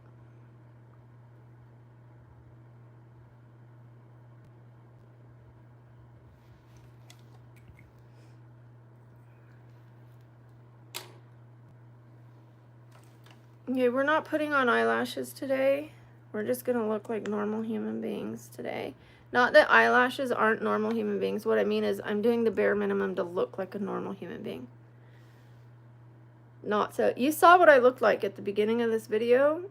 Okay, we're not putting on eyelashes today. We're just going to look like normal human beings today. Not that eyelashes aren't normal human beings. What I mean is I'm doing the bare minimum to look like a normal human being. Not so. You saw what I looked like at the beginning of this video.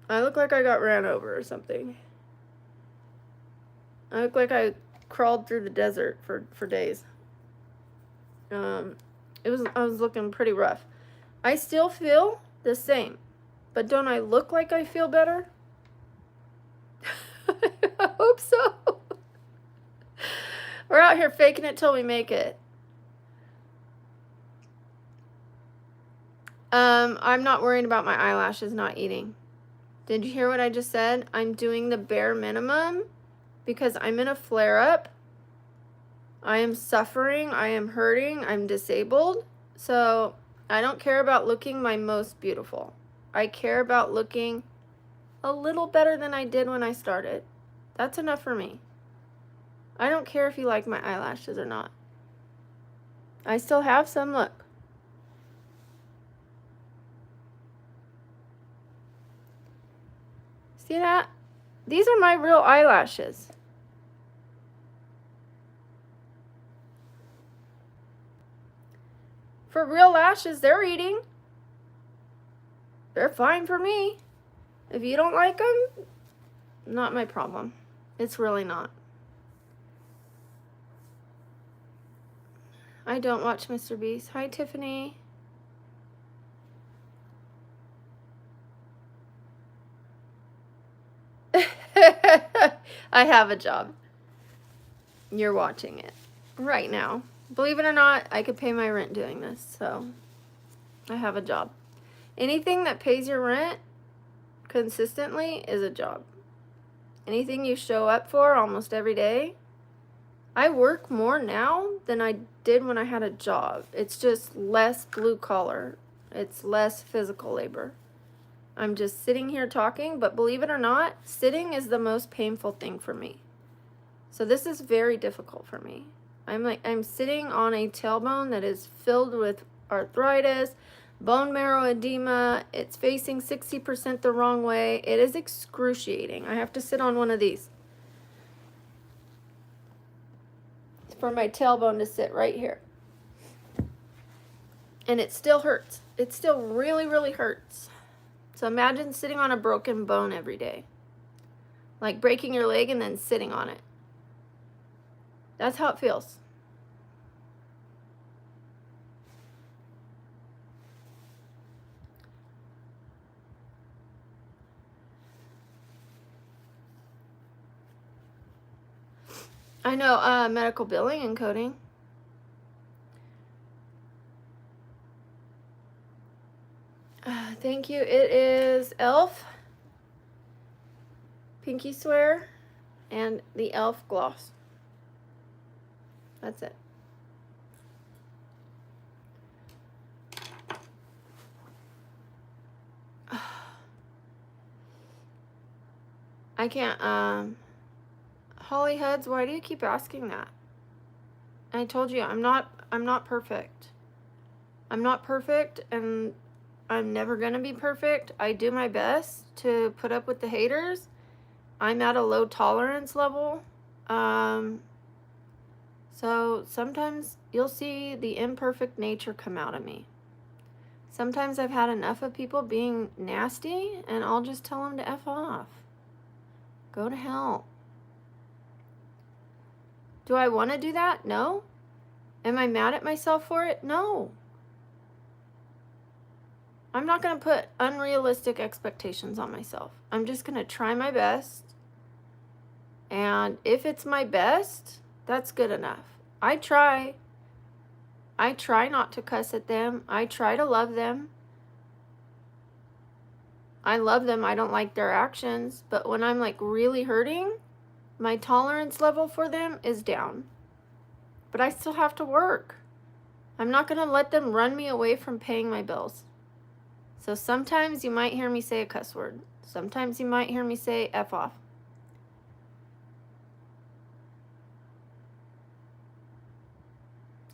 I look like I got ran over or something. I look like I crawled through the desert for days. I was looking pretty rough. I still feel the same, but don't I look like I feel better? I hope so. We're out here faking it till we make it. I'm not worried about my eyelashes not eating. Did you hear what I just said? I'm doing the bare minimum because I'm in a flare-up. I am suffering. I am hurting. I'm disabled. So I don't care about looking my most beautiful. I care about looking a little better than I did when I started. That's enough for me. I don't care if you like my eyelashes or not. I still have some, look. See that? These are my real eyelashes. For real lashes, they're eating. They're fine for me. If you don't like them, not my problem. It's really not. I don't watch Mr. Beast. Hi, Tiffany. I have a job. You're watching it right now. Believe it or not, I could pay my rent doing this, so I have a job. Anything that pays your rent consistently is a job. Anything you show up for almost every day. I work more now than I did when I had a job. It's just less blue collar. It's less physical labor. I'm just sitting here talking, but believe it or not, sitting is the most painful thing for me. So this is very difficult for me. I'm sitting on a tailbone that is filled with arthritis, bone marrow edema. It's facing 60% the wrong way. It is excruciating. I have to sit on one of these for my tailbone to sit right here. And it still hurts. It still really, really hurts. So imagine sitting on a broken bone every day. Like breaking your leg and then sitting on it. That's how it feels. I know, medical billing and coding. Thank you. It is Elf, Pinky Swear, and the Elf Gloss. That's it. I can't, Holly Heads, why do you keep asking that? I told you, I'm not perfect. I'm not perfect, and I'm never gonna be perfect. I do my best to put up with the haters. I'm at a low tolerance level. So sometimes you'll see the imperfect nature come out of me. Sometimes I've had enough of people being nasty, and I'll just tell them to F off. Go to hell. Do I want to do that? No. Am I mad at myself for it? No. I'm not going to put unrealistic expectations on myself. I'm just going to try my best. And if it's my best, that's good enough. I try not to cuss at them. I try to love them. I love them. I don't like their actions. But when I'm like really hurting, my tolerance level for them is down. But I still have to work. I'm not going to let them run me away from paying my bills. So sometimes you might hear me say a cuss word. Sometimes you might hear me say F off.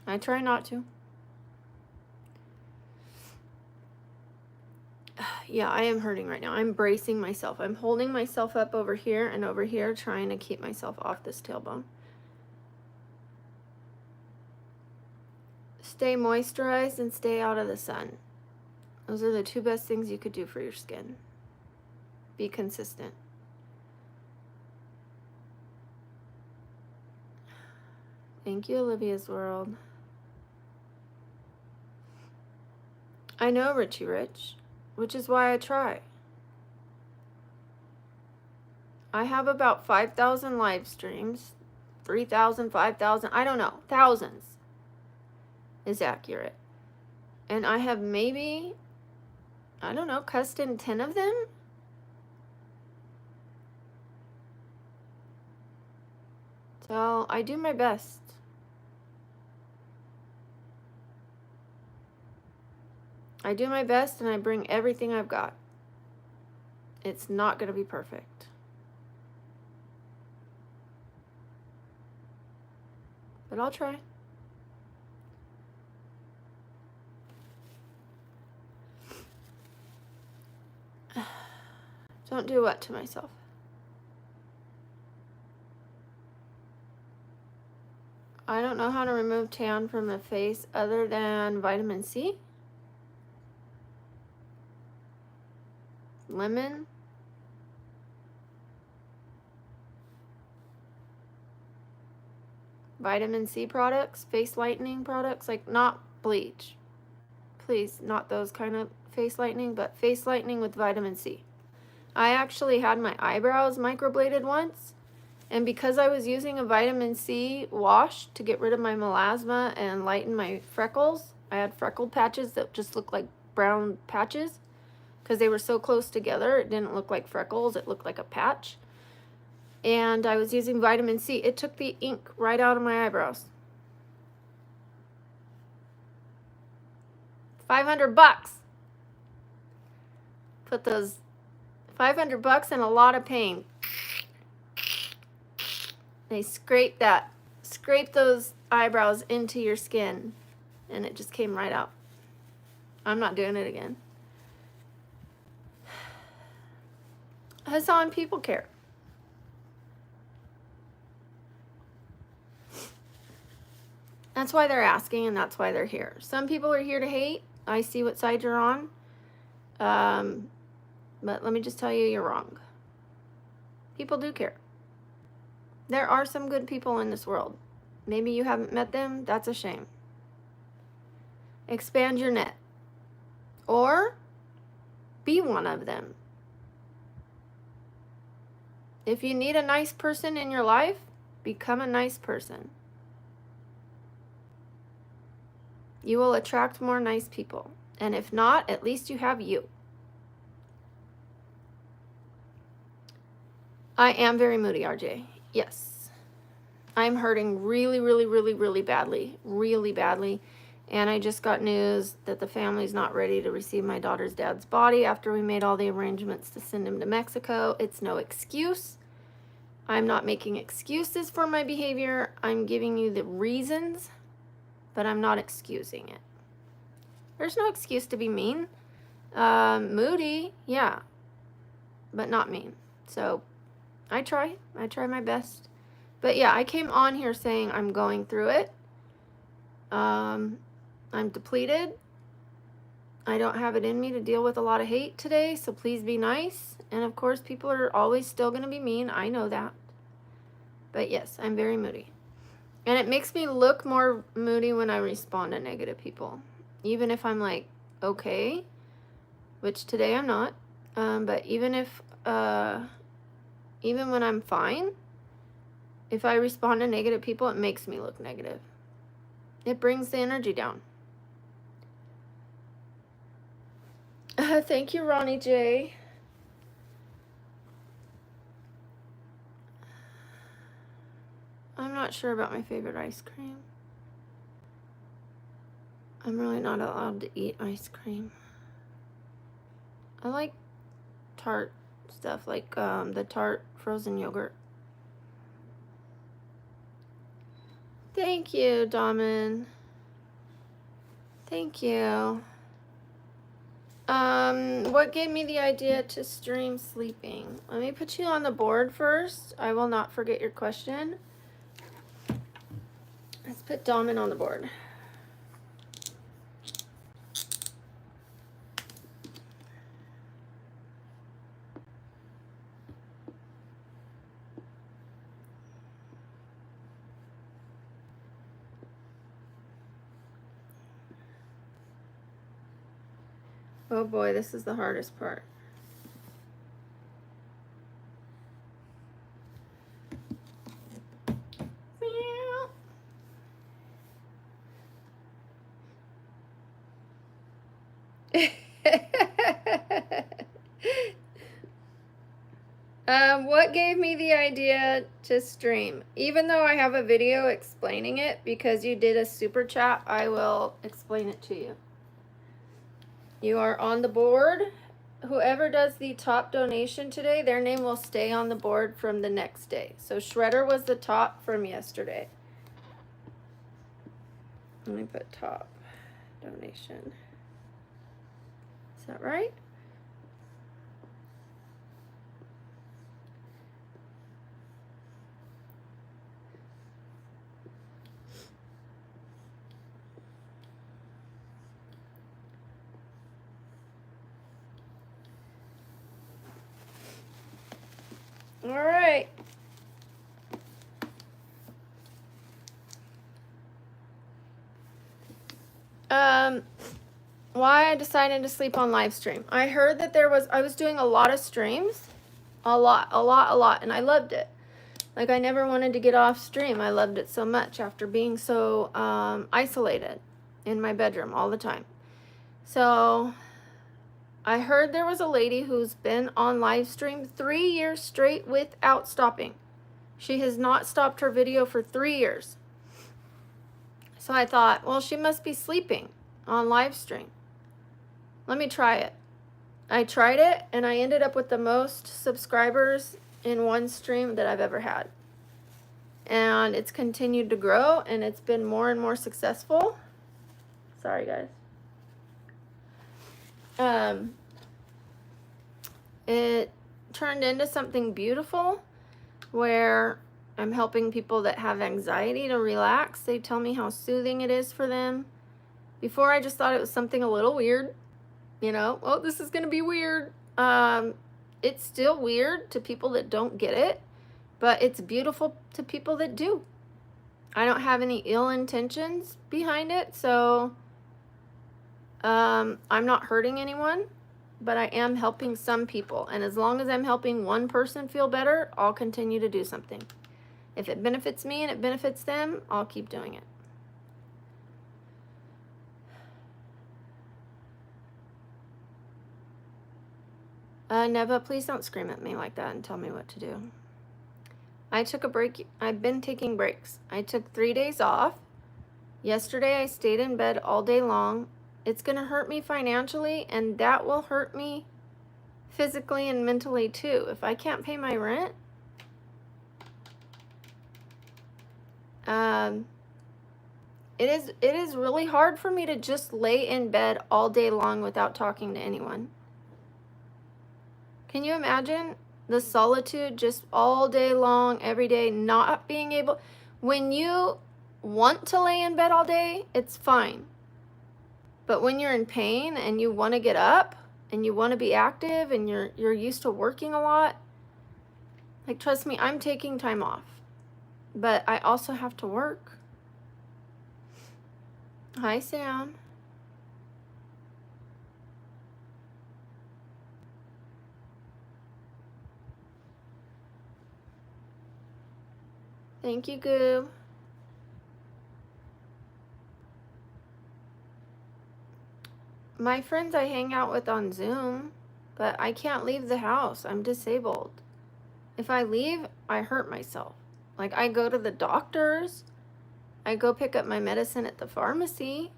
I try not to. Yeah, I am hurting right now. I'm bracing myself. I'm holding myself up over here and over here, trying to keep myself off this tailbone. Stay moisturized and stay out of the sun. Those are the two best things you could do for your skin. Be consistent. Thank you, Olivia's World. I know, Richie Rich, which is why I try. I have about 5,000 live streams. 3,000, 5,000, I don't know. Thousands is accurate. And I have maybe, I don't know, cussed in 10 of them. So I do my best. I do my best and I bring everything I've got. It's not going to be perfect. But I'll try. Don't do what to myself? I don't know how to remove tan from the face other than vitamin C. Lemon. Vitamin C products, face lightening products, like not bleach. Please, not those kind of face lightening, but face lightening with vitamin C. I actually had my eyebrows microbladed once, and because I was using a vitamin C wash to get rid of my melasma and lighten my freckles, I had freckled patches that just looked like brown patches because they were so close together. It didn't look like freckles, it looked like a patch. And I was using vitamin C. It took the ink right out of my eyebrows. $500. Put those $500 in a lot of pain. They scrape those eyebrows into your skin, and it just came right out. I'm not doing it again. Hassan, people care. That's why they're asking, and that's why they're here. Some people are here to hate. I see what side you're on. But let me just tell you, you're wrong. People do care. There are some good people in this world. Maybe you haven't met them. That's a shame. Expand your net. Or be one of them. If you need a nice person in your life, become a nice person. You will attract more nice people. And if not, at least you have you. I am very moody, RJ. Yes. I'm hurting really, really, really, really badly. Really badly. And I just got news that the family's not ready to receive my daughter's dad's body after we made all the arrangements to send him to Mexico. It's no excuse. I'm not making excuses for my behavior. I'm giving you the reasons, but I'm not excusing it. There's no excuse to be mean. Moody, yeah, but not mean. So I try my best. But yeah, I came on here saying I'm going through it. I'm depleted. I don't have it in me to deal with a lot of hate today, so please be nice. And of course, people are always still going to be mean. I know that. But yes, I'm very moody. And it makes me look more moody when I respond to negative people. Even if I'm like, okay, which today I'm not. But even when I'm fine, if I respond to negative people, it makes me look negative. It brings the energy down. Thank you, Ronnie J. I'm not sure about my favorite ice cream. I'm really not allowed to eat ice cream. I like tart stuff, like the tart frozen yogurt. Thank you, Daman. Thank you. What gave me the idea to stream sleeping? Let me put you on the board first. I will not forget your question. Let's put Daman on the board. Oh boy, this is the hardest part. What gave me the idea to stream? Even though I have a video explaining it, because you did a super chat, I will explain it to you. You are on the board. Whoever does the top donation today, their name will stay on the board from the next day. So Shredder was the top from yesterday. Let me put top donation. Is that right? All right. Why I decided to sleep on live stream. I heard that I was doing a lot of streams. A lot. And I loved it. Like, I never wanted to get off stream. I loved it so much after being so isolated in my bedroom all the time. So I heard there was a lady who's been on live stream 3 years straight without stopping. She has not stopped her video for 3 years. So I thought, well, she must be sleeping on live stream. Let me try it. I tried it, and I ended up with the most subscribers in one stream that I've ever had. And it's continued to grow, and it's been more and more successful. Sorry, guys. It turned into something beautiful where I'm helping people that have anxiety to relax. They tell me how soothing it is for them. Before, I just thought it was something a little weird. You know, oh, this is going to be weird. It's still weird to people that don't get it, but it's beautiful to people that do. I don't have any ill intentions behind it, so I'm not hurting anyone, but I am helping some people. And as long as I'm helping one person feel better, I'll continue to do something. If it benefits me and it benefits them, I'll keep doing it. Neva, please don't scream at me like that and tell me what to do. I took a break. I've been taking breaks. I took 3 days off. Yesterday, I stayed in bed all day long. It's going to hurt me financially, and that will hurt me physically and mentally too. If I can't pay my rent, it is really hard for me to just lay in bed all day long without talking to anyone. Can you imagine the solitude just all day long, every day, not being able? When you want to lay in bed all day, it's fine. But when you're in pain and you want to get up and you want to be active and you're used to working a lot, like, trust me, I'm taking time off. But I also have to work. Hi, Sam. Thank you, Goob. My friends I hang out with on Zoom, but I can't leave the house. I'm disabled. If I leave, I hurt myself. Like, I go to the doctor's, I go pick up my medicine at the pharmacy.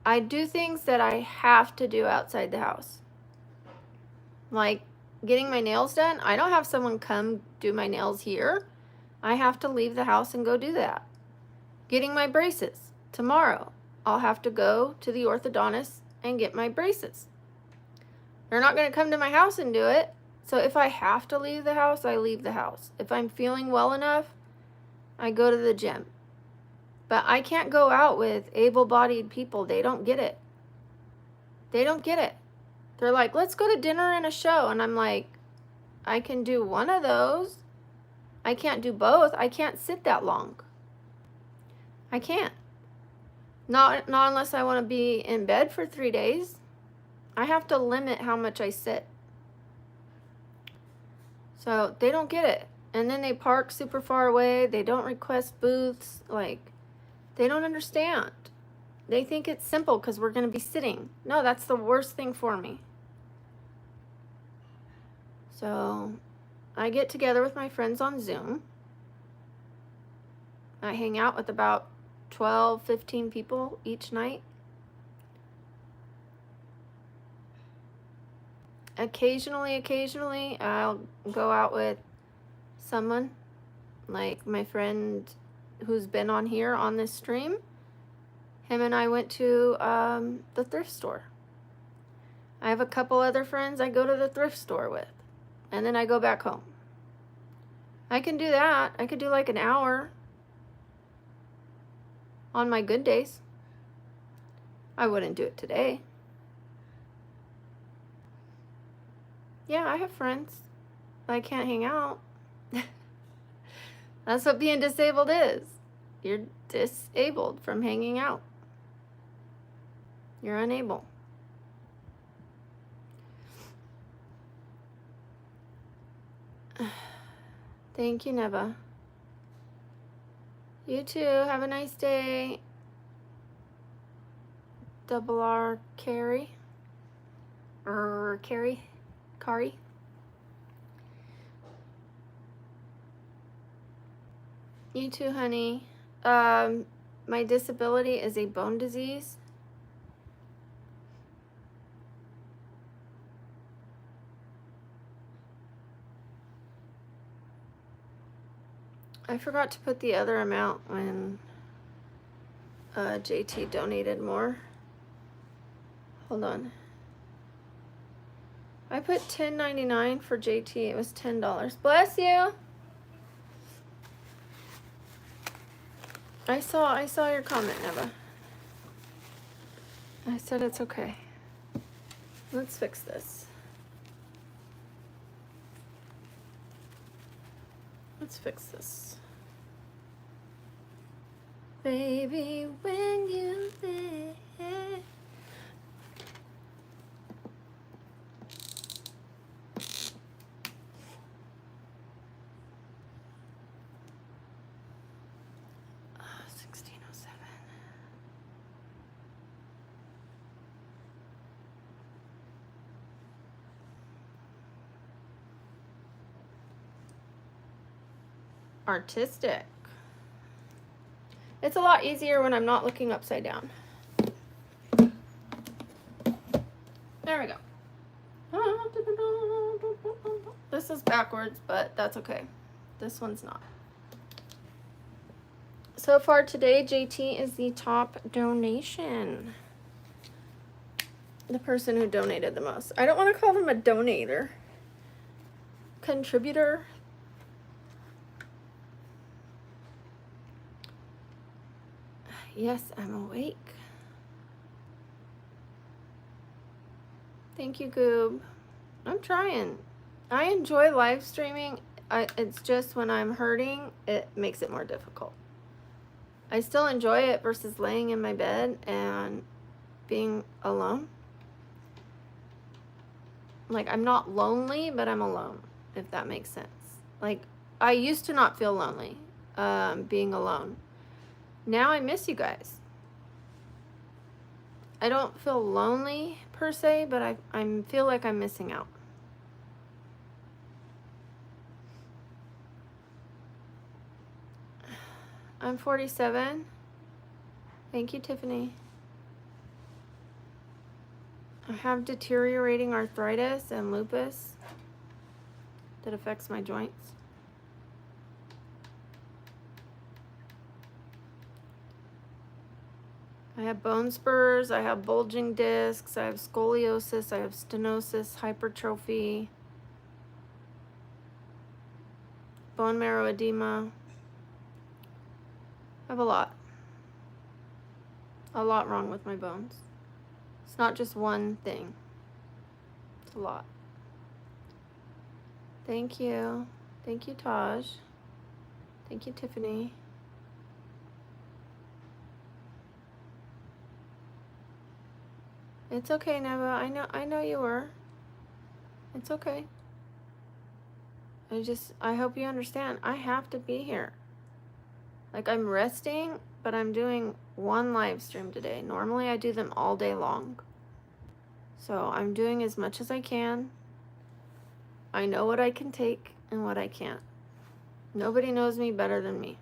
I do things that I have to do outside the house. Like getting my nails done. I don't have someone come do my nails here. I have to leave the house and go do that. Getting my braces. Tomorrow, I'll have to go to the orthodontist and get my braces. They're not going to come to my house and do it. So if I have to leave the house, I leave the house. If I'm feeling well enough, I go to the gym. But I can't go out with able-bodied people. They don't get it. They don't get it. They're like, let's go to dinner and a show. And I'm like, I can do one of those. I can't do both. I can't sit that long. I can't. Not unless I want to be in bed for 3 days. I have to limit how much I sit. So they don't get it. And then they park super far away. They don't request booths. Like, they don't understand. They think it's simple because we're going to be sitting. No, that's the worst thing for me. So I get together with my friends on Zoom. I hang out with about 12, 15 people each night. Occasionally, I'll go out with someone, like my friend who's been on here on this stream. Him and I went to the thrift store. I have a couple other friends I go to the thrift store with, and then I go back home. I can do that. I could do like an hour on my good days. I wouldn't do it today. Yeah, I have friends, but I can't hang out. That's what being disabled is. You're disabled from hanging out. You're unable. Thank you, Neva. You too. Have a nice day. Double R Carrie. Kari. You too, honey. My disability is a bone disease. I forgot to put the other amount when JT donated more. Hold on. I put $10.99 for JT. It was $10. Bless you. I saw your comment, Neva. I said it's okay. Let's fix this. Let's fix this. Baby, when you leave. Artistic. It's a lot easier when I'm not looking upside down. There we go. This is backwards, but that's okay. This one's not. So far today, JT is the top donation. The person who donated the most. I don't want to call them a donator. Contributor. Yes, I'm awake. Thank you, Goob. I'm trying. I enjoy live streaming. It's just when I'm hurting, it makes it more difficult. I still enjoy it versus laying in my bed and being alone. Like, I'm not lonely, but I'm alone, if that makes sense. Like, I used to not feel lonely, being alone. Now I miss you guys. I don't feel lonely per se, but I feel like I'm missing out. I'm 47. Thank you, Tiffany. I have deteriorating arthritis and lupus that affects my joints. I have bone spurs, I have bulging discs, I have scoliosis, I have stenosis, hypertrophy, bone marrow edema. I have a lot wrong with my bones. It's not just one thing. It's a lot. Thank you. Thank you, Taj. Thank you, Tiffany. It's okay, Neva. I know you were. It's okay. I hope you understand. I have to be here. Like, I'm resting, but I'm doing one live stream today. Normally I do them all day long. So I'm doing as much as I can. I know what I can take and what I can't. Nobody knows me better than me.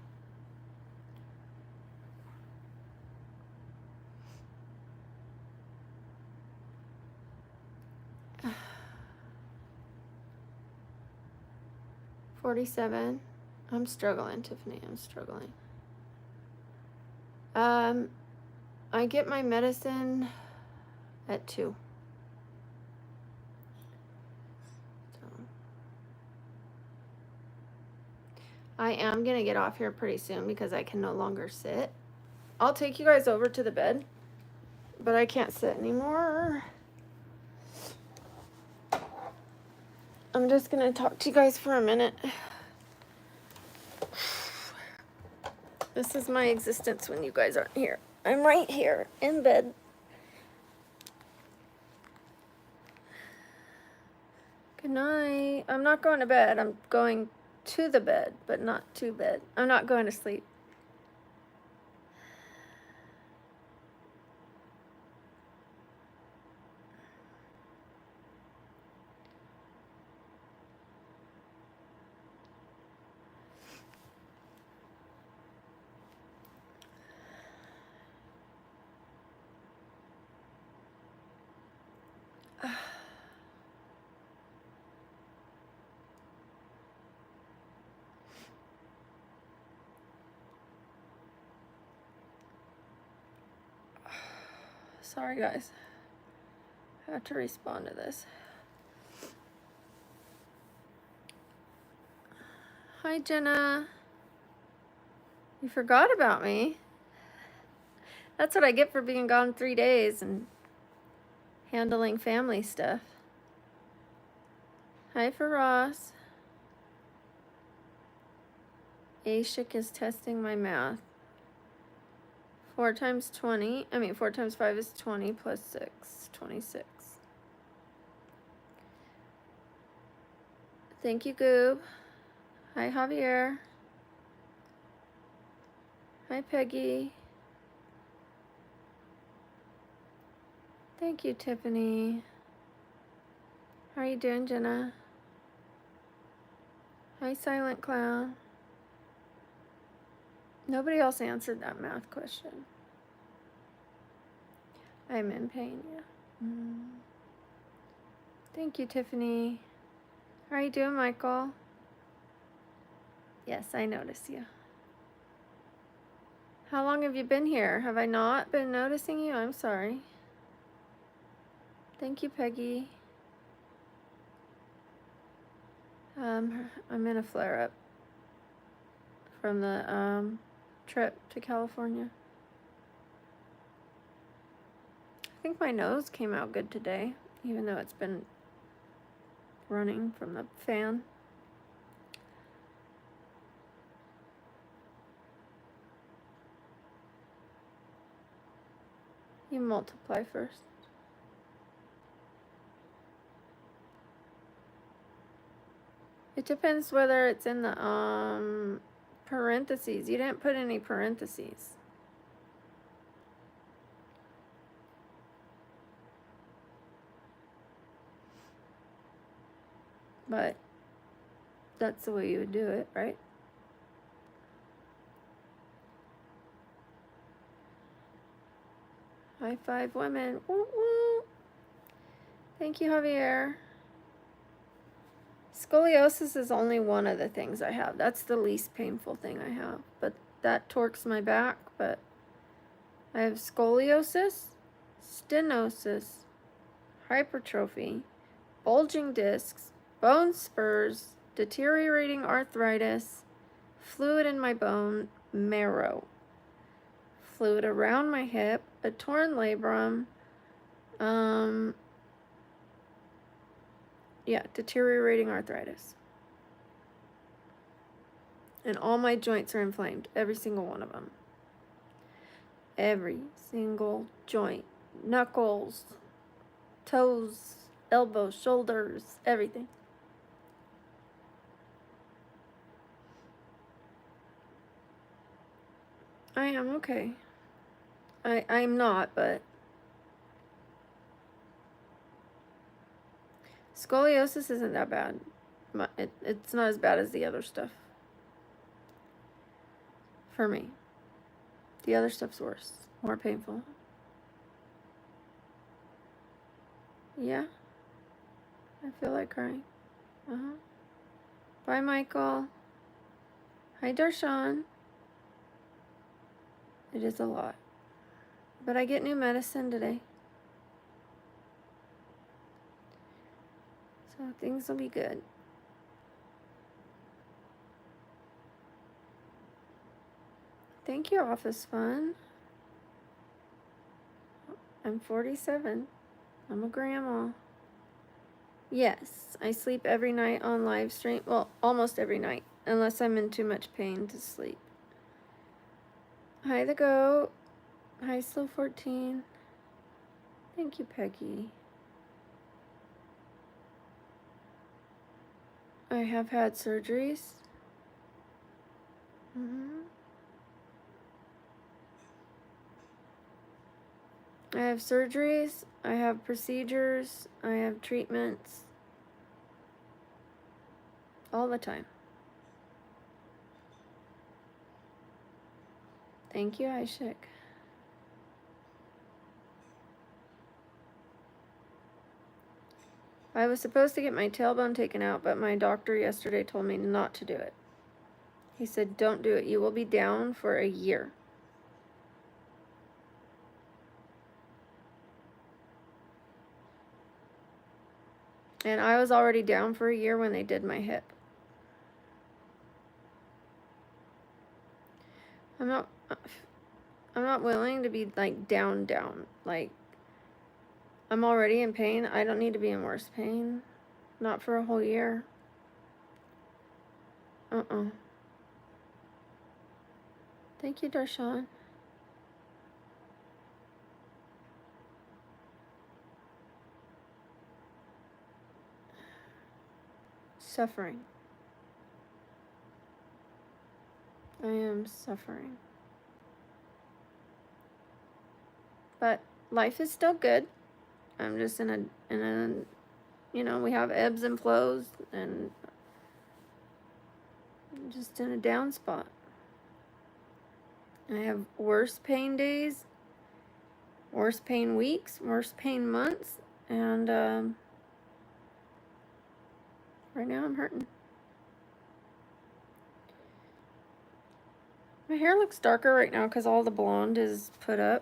$47. I'm struggling, Tiffany. I'm struggling. I get my medicine at 2. So I am gonna get off here pretty soon because I can no longer sit. I'll take you guys over to the bed, but I can't sit anymore. I'm just gonna talk to you guys for a minute. This is my existence when you guys aren't here. I'm right here in bed. Good night. I'm not going to bed. I'm going to the bed, but not to bed. I'm not going to sleep. Sorry, guys. I have to respond to this. Hi, Jenna. You forgot about me. That's what I get for being gone 3 days and handling family stuff. Hi, Faraz. Ashik is testing my math. 4 times 5 is 20 plus 6, 26. Thank you, Goob. Hi, Javier. Hi, Peggy. Thank you, Tiffany. How are you doing, Jenna? Hi, Silent Clown. Nobody else answered that math question. I'm in pain, yeah. Thank you, Tiffany. How are you doing, Michael? Yes, I notice you. How long have you been here? Have I not been noticing you? I'm sorry. Thank you, Peggy. I'm in a flare-up from the trip to California. I think my nose came out good today, even though it's been running from the fan. You multiply first. It depends whether it's in the parentheses. You didn't put any parentheses. But that's the way you would do it, right? High five, women. Woo woo. Thank you, Javier. Scoliosis is only one of the things I have. That's the least painful thing I have. But that torques my back. But I have scoliosis, stenosis, hypertrophy, bulging discs, bone spurs, deteriorating arthritis, fluid in my bone marrow, fluid around my hip, a torn labrum, deteriorating arthritis. And all my joints are inflamed, every single one of them. Every single joint, knuckles, toes, elbows, shoulders, everything. I am okay. I'm not, but scoliosis isn't that bad. It's not as bad as the other stuff. For me. The other stuff's worse. More painful. Yeah. I feel like crying. Bye, Michael. Hi, Darshan. It is a lot. But I get new medicine today. So things will be good. Thank you, Office Fun. I'm 47. I'm a grandma. Yes, I sleep every night on live stream. Well, almost every night, unless I'm in too much pain to sleep. Hi, the goat. Hi, Slow 14. Thank you, Peggy. I have had surgeries. I have surgeries. I have procedures. I have treatments. All the time. Thank you, Aishik. I was supposed to get my tailbone taken out, but my doctor yesterday told me not to do it. He said, don't do it. You will be down for a year. And I was already down for a year when they did my hip. I'm not willing to be like down. Like, I'm already in pain. I don't need to be in worse pain. Not for a whole year. Thank you, Darshan. Suffering. I am suffering. But life is still good. I'm just in a we have ebbs and flows, and I'm just in a down spot. I have worse pain days, worse pain weeks, worse pain months, and right now I'm hurting. My hair looks darker right now because all the blonde is put up.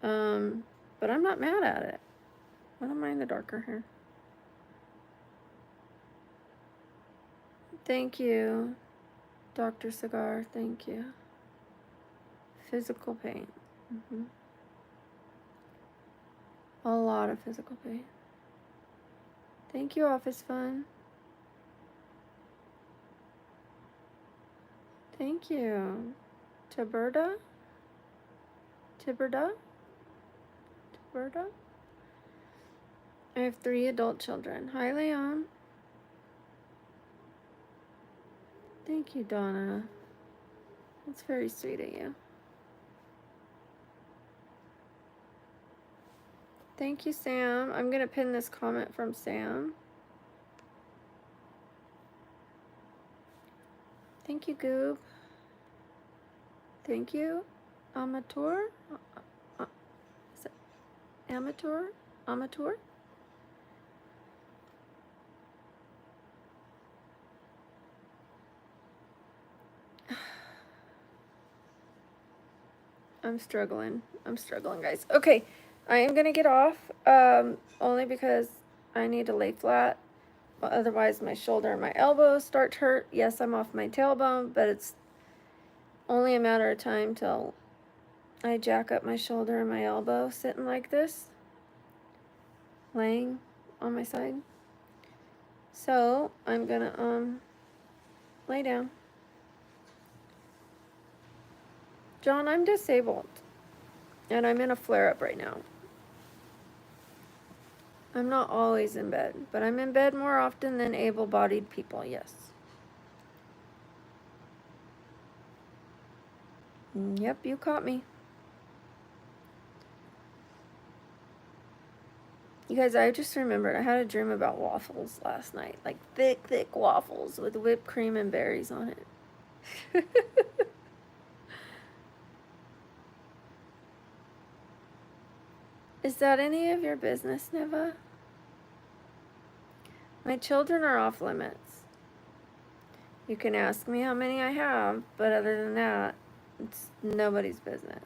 But I'm not mad at it. I don't mind the darker hair. Thank you, Dr. Cigar. Thank you. Physical pain. A lot of physical pain. Thank you, Office Fun. Thank you. Tiberta? Tiberta? Tiberta? I have 3 adult children. Hi, Leon. Thank you, Donna. That's very sweet of you. Thank you, Sam. I'm going to pin this comment from Sam. Thank you, Goob. Thank you, Amateur. Is it Amateur? Amateur? I'm struggling, guys. Okay, I am gonna get off, only because I need to lay flat. Otherwise, my shoulder and my elbows start to hurt. Yes, I'm off my tailbone, but it's only a matter of time till I jack up my shoulder and my elbow sitting like this, laying on my side. So I'm gonna lay down. John, I'm disabled, and I'm in a flare-up right now. I'm not always in bed, but I'm in bed more often than able-bodied people, yes. Yep, you caught me. You guys, I just remembered I had a dream about waffles last night. Like thick, thick waffles with whipped cream and berries on it. Is that any of your business, Neva? My children are off limits. You can ask me how many I have, but other than that, it's nobody's business.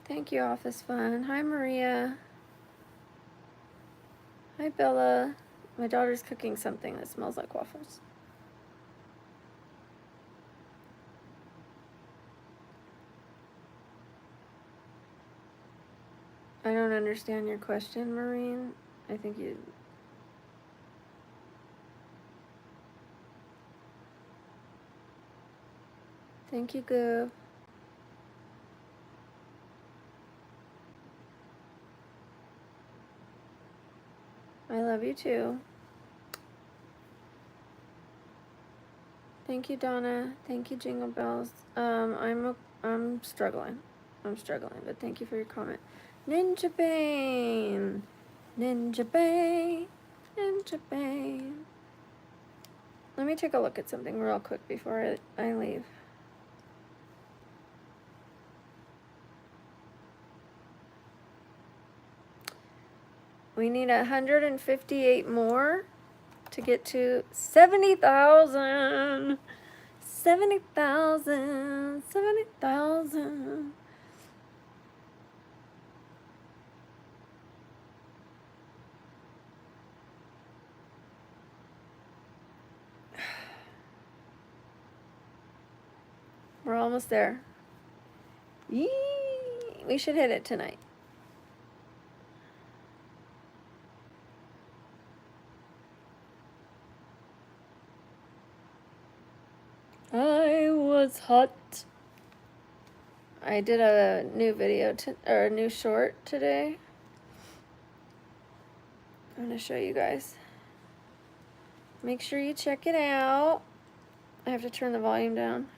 Thank you, Office Fun. Hi, Maria. Hi, Bella. My daughter's cooking something that smells like waffles. I don't understand your question, Maureen. I think you... Thank you, Goob. I love you too. Thank you, Donna. Thank you, Jingle Bells. I'm struggling. But thank you for your comment. Ninja Bane. Ninja Bane. Ninja Bane. Let me take a look at something real quick before I leave. We need 158 more to get to 70,000. 70,000. 70,000. We're almost there. Yee! We should hit it tonight. I was hot. I did a new video or a new short today. I'm gonna show you guys. Make sure you check it out. I have to turn the volume down.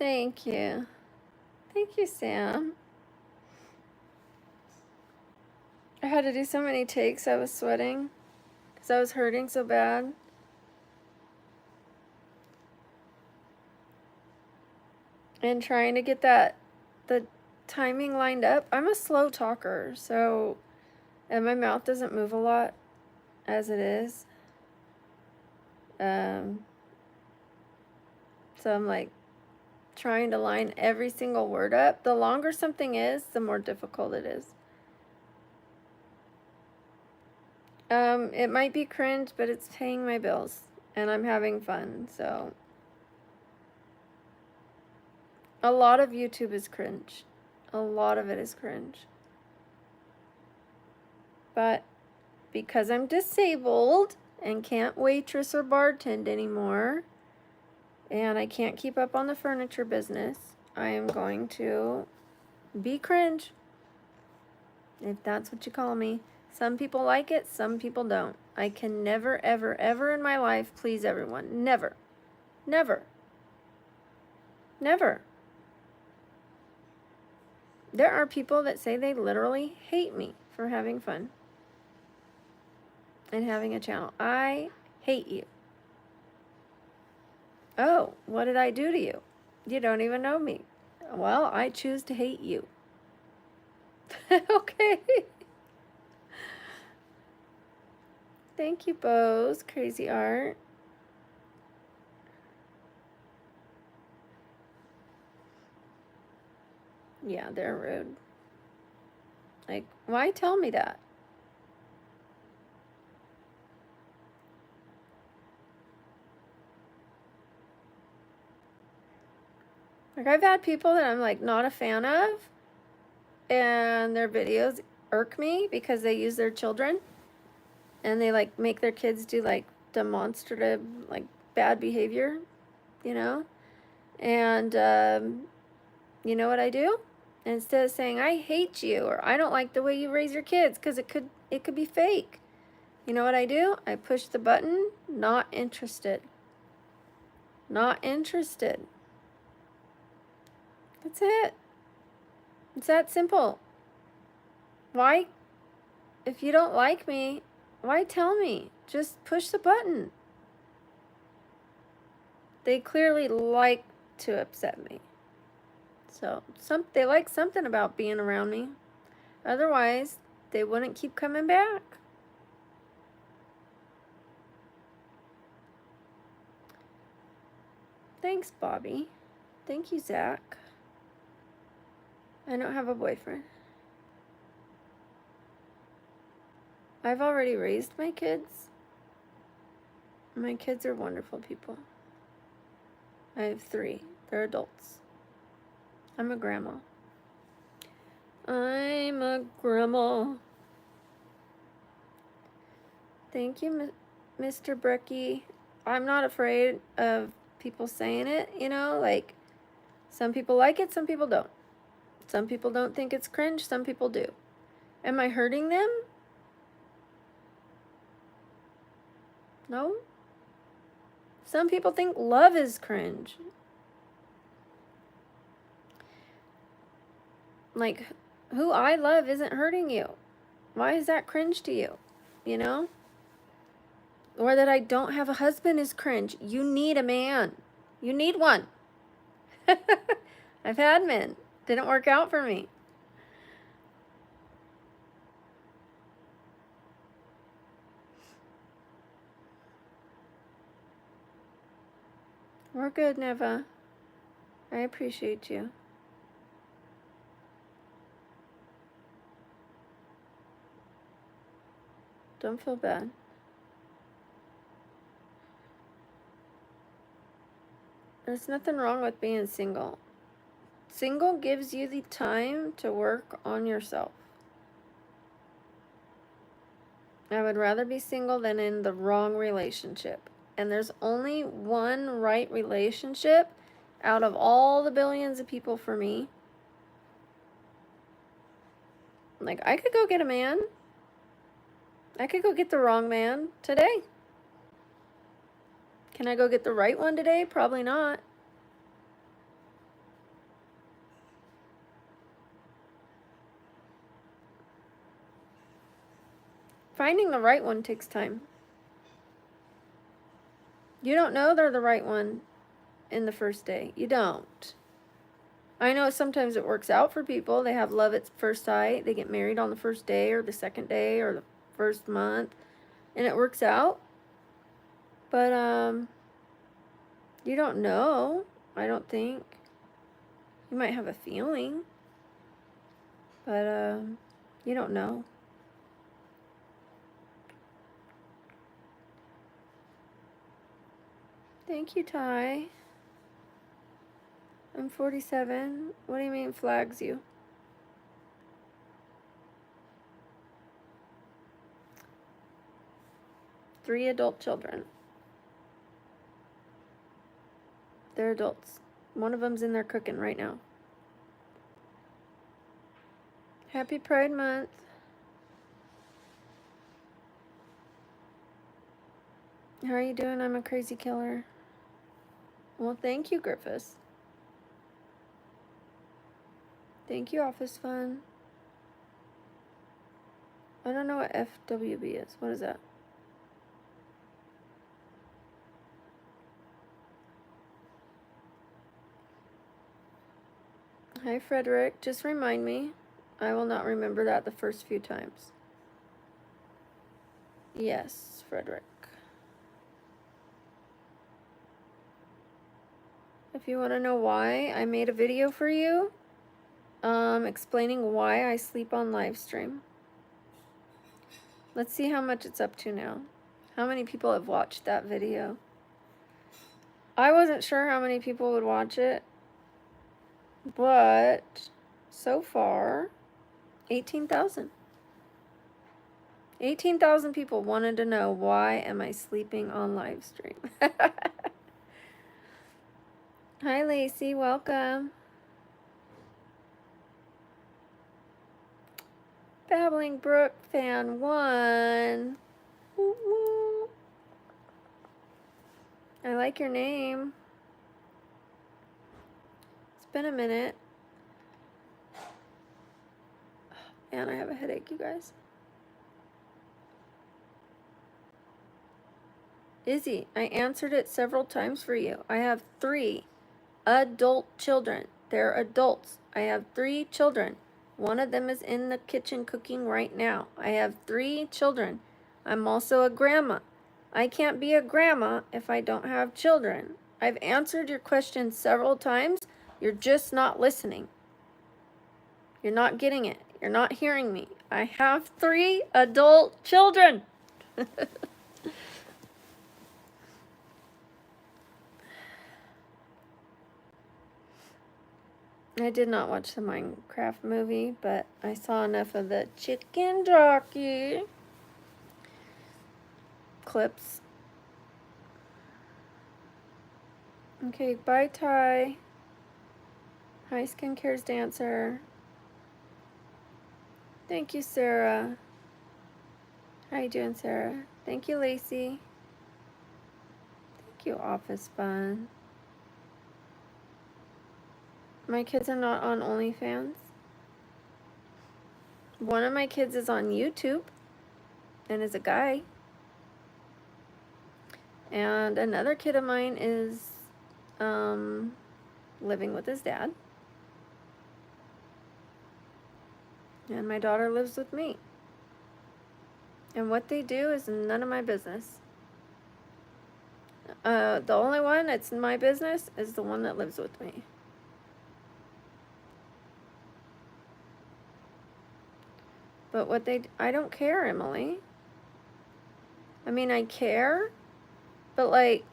Thank you. Thank you, Sam. I had to do so many takes, I was sweating because I was hurting so bad. And trying to get the timing lined up. I'm a slow talker, so, and my mouth doesn't move a lot as it is. So I'm like trying to line every single word up. The longer something is, the more difficult it is. It might be cringe, but it's paying my bills and I'm having fun, so. A lot of YouTube is cringe. A lot of it is cringe. But because I'm disabled and can't waitress or bartend anymore, and I can't keep up on the furniture business, I am going to be cringe, if that's what you call me. Some people like it, some people don't. I can never, ever, ever in my life please everyone. Never. Never. Never. There are people that say they literally hate me for having fun and having a channel. I hate you. Oh, what did I do to you? You don't even know me. Well, I choose to hate you. Okay. Thank you, Bose. Crazy art. Yeah, they're rude. Like, why tell me that? Like, I've had people that I'm like not a fan of, and their videos irk me because they use their children and they like make their kids do like demonstrative, like bad behavior, you know? And you know what I do? Instead of saying I hate you or I don't like the way you raise your kids, because it could be fake. You know what I do? I push the button, not interested. Not interested. That's it. It's that simple. Why, if you don't like me, why tell me? Just push the button. They clearly like to upset me. So they like something about being around me. Otherwise, they wouldn't keep coming back. Thanks, Bobby. Thank you, Zach. I don't have a boyfriend. I've already raised my kids. My kids are wonderful people. I have 3. They're adults. I'm a grandma. I'm a grandma. Thank you, Mr. Brecky. I'm not afraid of people saying it, you know, like some people like it, some people don't. Some people don't think it's cringe, some people do. Am I hurting them? No. Some people think love is cringe. Like, who I love isn't hurting you. Why is that cringe to you? You know? Or that I don't have a husband is cringe. You need a man. You need one. I've had men. Didn't work out for me. We're good, Neva. I appreciate you. Don't feel bad. There's nothing wrong with being single. Single gives you the time to work on yourself. I would rather be single than in the wrong relationship. And there's only one right relationship out of all the billions of people for me. Like, I could go get a man. I could go get the wrong man today. Can I go get the right one today? Probably not. Finding the right one takes time. You don't know they're the right one in the first day. You don't. I know sometimes it works out for people. They have love at first sight. They get married on the first day or the second day or the first month, and it works out. But you don't know. I don't think. You might have a feeling, but you don't know. Thank you, Ty. I'm 47. What do you mean flags you? Three adult children. They're adults. One of them's in there cooking right now. Happy Pride Month. How are you doing? I'm a crazy killer. Well, thank you, Griffiths. Thank you, Office Fun. I don't know what FWB is. What is that? Hi, Frederick. Just remind me. I will not remember that the first few times. Yes, Frederick. If you want to know why, I made a video for you explaining why I sleep on live stream. Let's see how much it's up to now. How many people have watched that video? I wasn't sure how many people would watch it, but so far, 18,000. 18,000 people wanted to know, why am I sleeping on live stream? Hi, Lacey. Welcome. BabblingBrook fan 1. Woo woo. I like your name. It's been a minute. Man, I have a headache, you guys. Izzy, I answered it several times for you. I have 3 adult children. They're adults. I have 3 children. One of them is in the kitchen cooking right now. I have 3 children. I'm also a grandma. I can't be a grandma if I don't have children. I've answered your question several times. You're just not listening. You're not getting it. You're not hearing me. I have 3 adult children. I did not watch the Minecraft movie, but I saw enough of the chicken jockey clips. Okay, bye, Ty. Hi, Skincare's Dancer. Thank you, Sarah. How you doing, Sarah? Thank you, Lacey. Thank you, Office Fun. My kids are not on OnlyFans. One of my kids is on YouTube and is a guy. And another kid of mine is living with his dad. And my daughter lives with me. And what they do is none of my business. The only one that's in my business is the one that lives with me. But I don't care, Emily. I mean, I care, but like,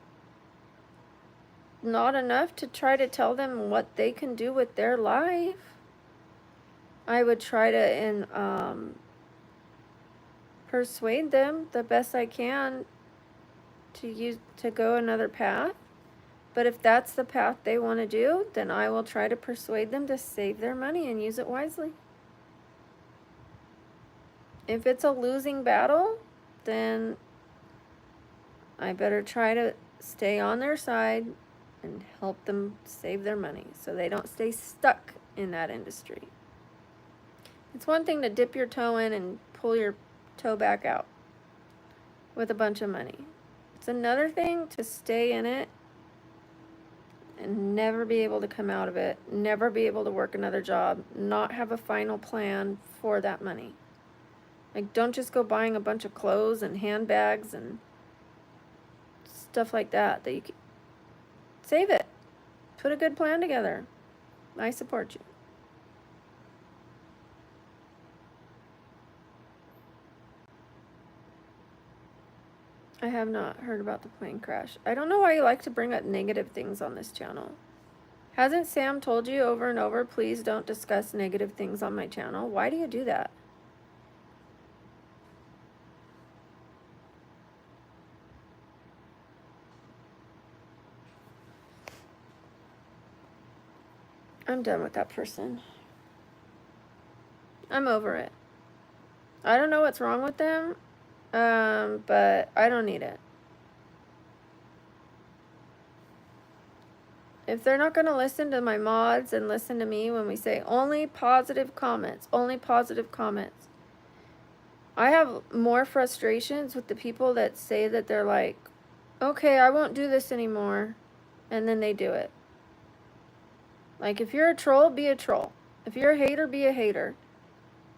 not enough to try to tell them what they can do with their life. I would try to persuade them the best I can to go another path. But if that's the path they want to do, then I will try to persuade them to save their money and use it wisely. If it's a losing battle, then I better try to stay on their side and help them save their money so they don't stay stuck in that industry. It's one thing to dip your toe in and pull your toe back out. with a bunch of money. It's another thing to stay in it and never be able to come out of it, never be able to work another job, not have a final plan for that money. Like, don't just go buying a bunch of clothes and handbags and stuff like that you can save it. Put a good plan together. I support you. I have not heard about the plane crash. I don't know why you like to bring up negative things on this channel. Hasn't Sam told you over and over, please don't discuss negative things on my channel? Why do you do that? I'm done with that person. I'm over it. I don't know what's wrong with them, but I don't need it. If they're not going to listen to my mods and listen to me when we say only positive comments, I have more frustrations with the people that say that they're like, okay, I won't do this anymore, and then they do it. Like, if you're a troll, be a troll. If you're a hater, be a hater.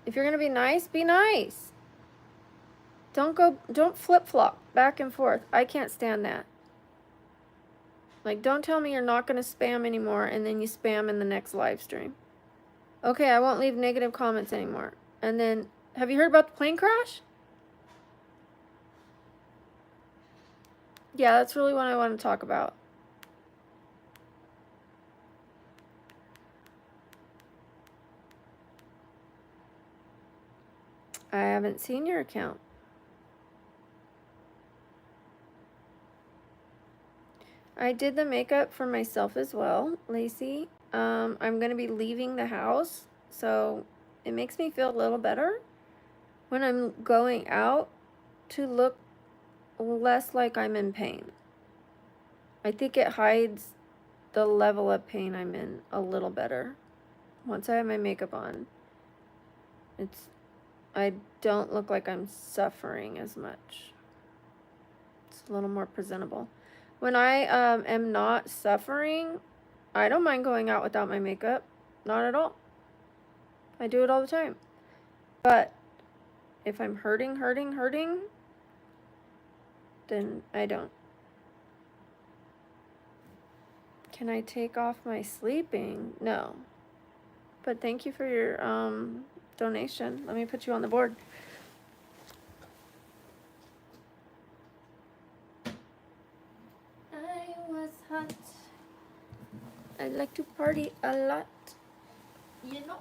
If you're going to be nice, be nice. Don't flip-flop back and forth. I can't stand that. Like, don't tell me you're not going to spam anymore and then you spam in the next live stream. Okay, I won't leave negative comments anymore. And then, have you heard about the plane crash? Yeah, that's really what I want to talk about. I haven't seen your account. I did the makeup for myself as well, Lacey. I'm going to be leaving the house, so it makes me feel a little better when I'm going out to look less like I'm in pain. I think it hides the level of pain I'm in a little better. Once I have my makeup on, I don't look like I'm suffering as much. It's a little more presentable. When I am not suffering, I don't mind going out without my makeup. Not at all. I do it all the time. But if I'm hurting, then I don't. Can I take off my sleeping? No. But thank you for your donation. Let me put you on the board. I was hot. I like to party a lot. You know.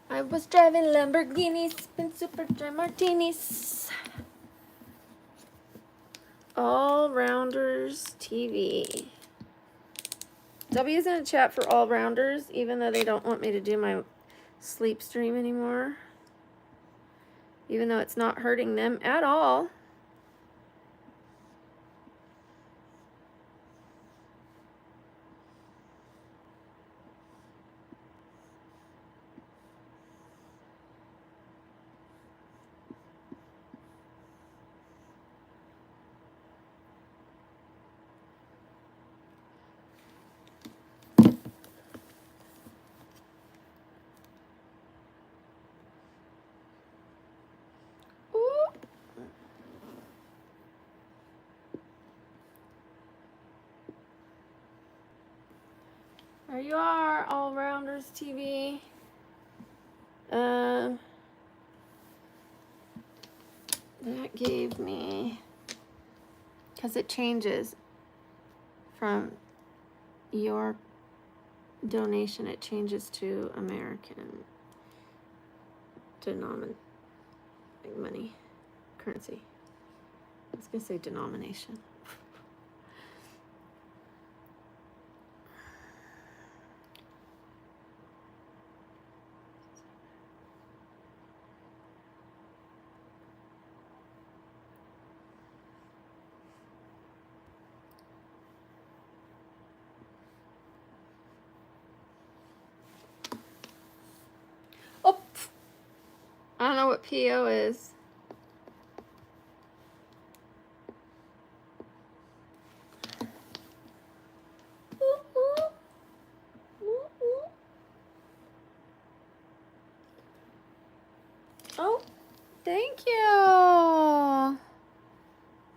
I was driving Lamborghinis, sipping super dry martinis. All Rounders TV. W's in the chat for All Rounders, even though they don't want me to do my sleep stream anymore. Even though it's not hurting them at all. There you are, All Rounders TV. That gave me, because it changes from your donation, it changes to American money, currency. I was going to say denomination. what PO is. Oh, thank you.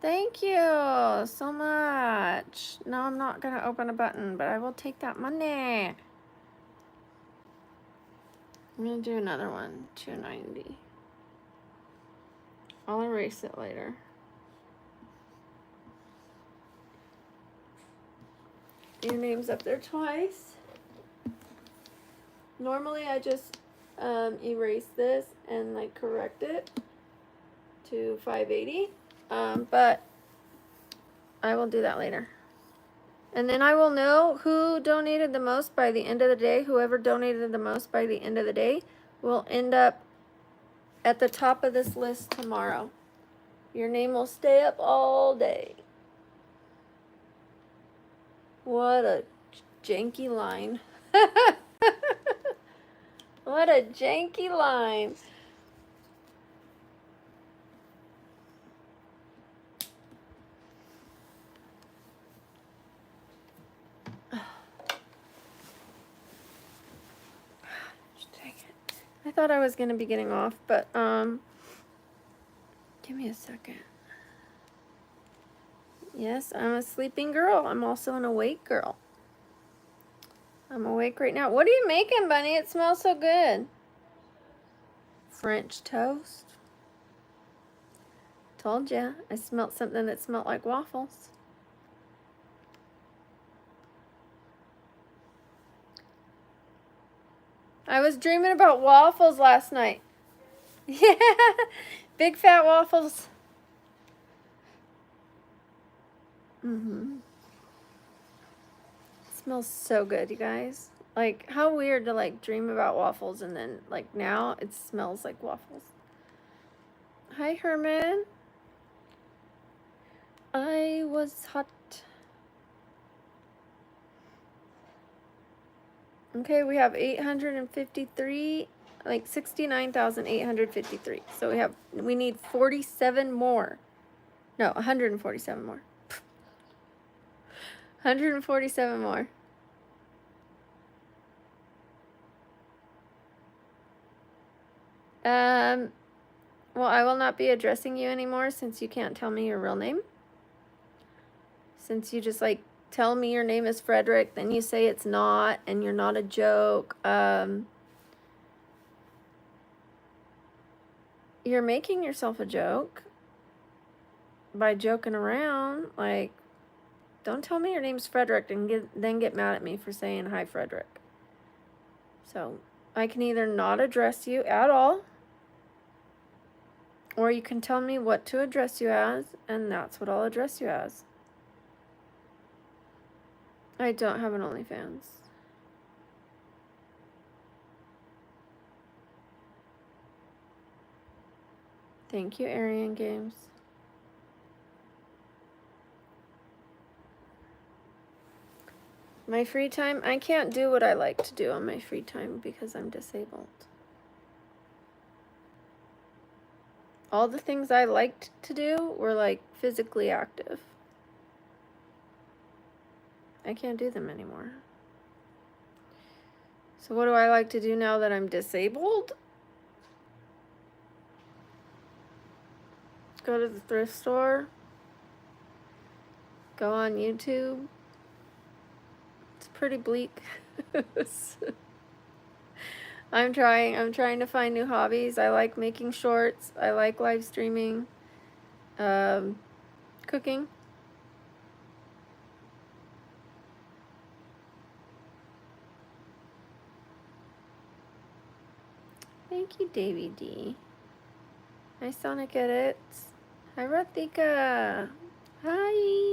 Thank you so much. No, I'm not going to open a button, but I will take that money. I'm going to do another one, $2.90. I'll erase it later. Your name's up there twice. Normally I just erase this and like correct it to 580. But I will do that later. And then I will know who donated the most by the end of the day. Whoever donated the most by the end of the day will end up at the top of this list tomorrow. Your name will stay up all day. What a janky line. What a janky line. I thought I was going to be getting off, but give me a second. Yes, I'm a sleeping girl. I'm also an awake girl. I'm awake right now. What are you making, Bunny? It smells so good. French toast. Told ya. I smelled something that smelled like waffles. I was dreaming about waffles last night. Yeah, big fat waffles. It smells so good, you guys. Like, how weird to like dream about waffles and then like now it smells like waffles. Hi, Herman. I was hot. Okay, we have 853, like 69,853. So we need 47 more. No, 147 more. 147 more. Well, I will not be addressing you anymore since you can't tell me your real name. Since you just like tell me your name is Frederick, then you say it's not, and you're not a joke. You're making yourself a joke by joking around. Like, don't tell me your name's Frederick and then get mad at me for saying hi, Frederick. So I can either not address you at all, or you can tell me what to address you as, and that's what I'll address you as. I don't have an OnlyFans. Thank you, Arian Games. My free time, I can't do what I like to do on my free time because I'm disabled. All the things I liked to do were like physically active. I can't do them anymore. So what do I like to do now that I'm disabled? Go to the thrift store. Go on YouTube. It's pretty bleak. I'm trying to find new hobbies. I like making shorts. I like live streaming. Cooking. Thank you, Davy D. Hi, Sonic Edits. Hi, Rathika. Hi.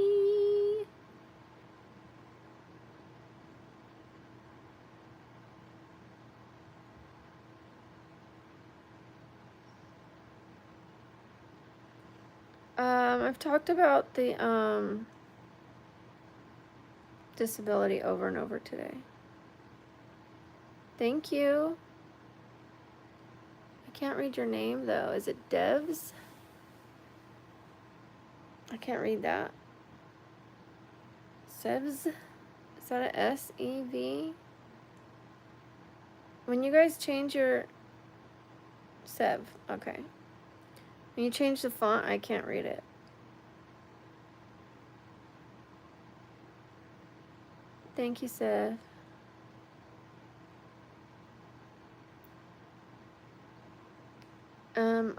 I've talked about the disability over and over today. Thank you. I can't read your name though. Is it Devs? I can't read that. Sevs? Is that a S-E-V? When you guys change your... Sev, okay. When you change the font, I can't read it. Thank you, Sev.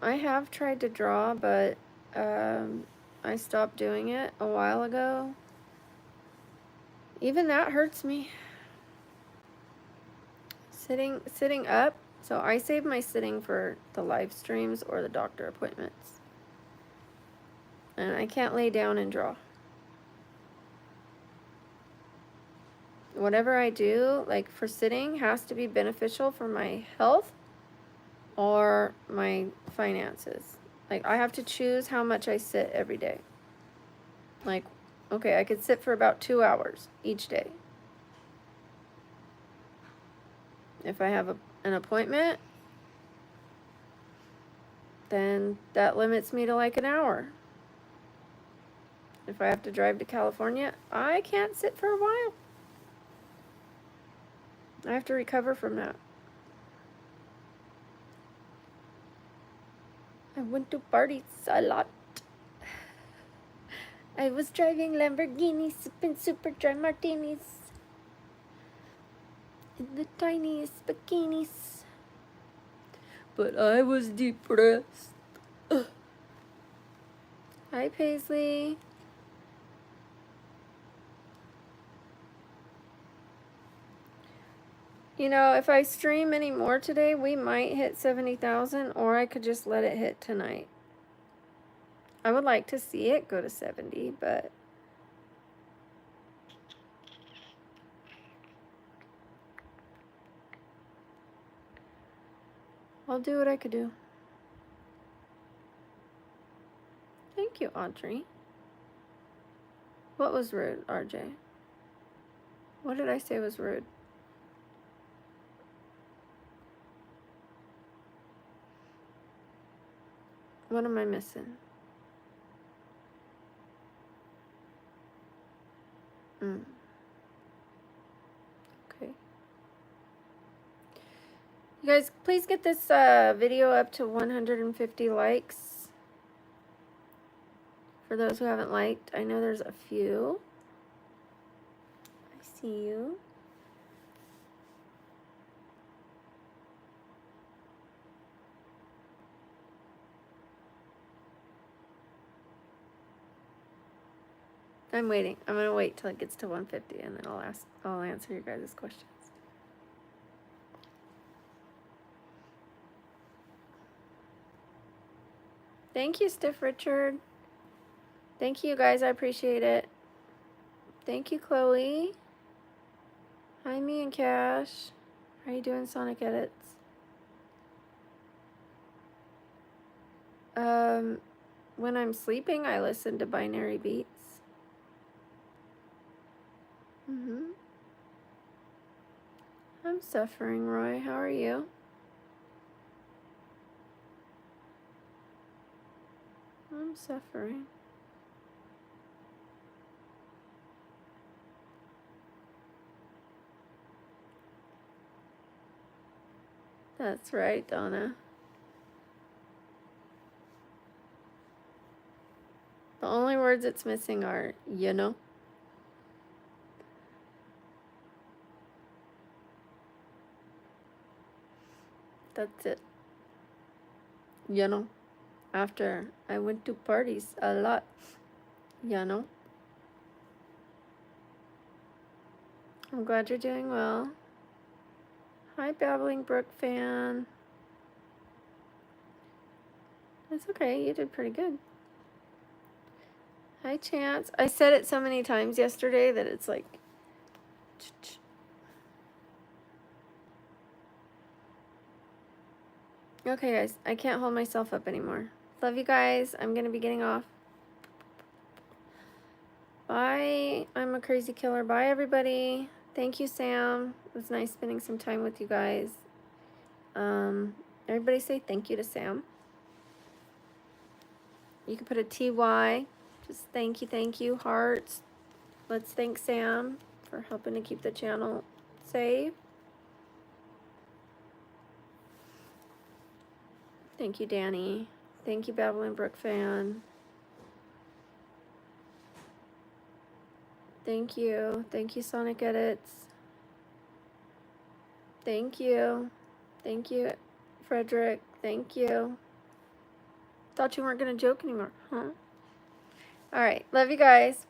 I have tried to draw, but I stopped doing it a while ago. Even that hurts me. Sitting up. So I save my sitting for the live streams or the doctor appointments. And I can't lay down and draw. Whatever I do, like for sitting, has to be beneficial for my health or my finances. Like I have to choose how much I sit every day. Like, okay, I could sit for about 2 hours each day. If I have an appointment, then that limits me to like an hour. If I have to drive to California, I can't sit for a while. I have to recover from that. I went to parties a lot. I was driving Lamborghinis, sipping super dry martinis in the tiniest bikinis. But I was depressed. Ugh. Hi, Paisley. You know, if I stream any more today, we might hit 70,000, or I could just let it hit tonight. I would like to see it go to 70, but I'll do what I could do. Thank you, Audrey. What was rude, RJ? What did I say was rude? What am I missing? Okay. You guys, please get this video up to 150 likes. For those who haven't liked, I know there's a few. I see you. I'm waiting. I'm gonna wait till it gets to 150 and then I'll answer your guys' questions. Thank you, Stiff Richard. Thank you guys, I appreciate it. Thank you, Chloe. Hi, me and Cash. How are you doing, Sonic Edits? When I'm sleeping, I listen to binary beats. I'm suffering, Roy. How are you? I'm suffering. That's right, Donna. The only words it's missing are, you know. That's it. You know. After I went to parties a lot. You know. I'm glad you're doing well. Hi, BabblingBrook fan. That's okay. You did pretty good. Hi, Chance. I said it so many times yesterday that it's like... Okay, guys. I can't hold myself up anymore. Love you guys. I'm going to be getting off. Bye. I'm a crazy killer. Bye, everybody. Thank you, Sam. It was nice spending some time with you guys. Everybody say thank you to Sam. You can put a TY. Just thank you, hearts. Let's thank Sam for helping to keep the channel safe. Thank you, Danny. Thank you, BabblingBrook fan. Thank you. Thank you, Sonic Edits. Thank you. Thank you, Frederick. Thank you. Thought you weren't going to joke anymore, huh? All right. Love you guys.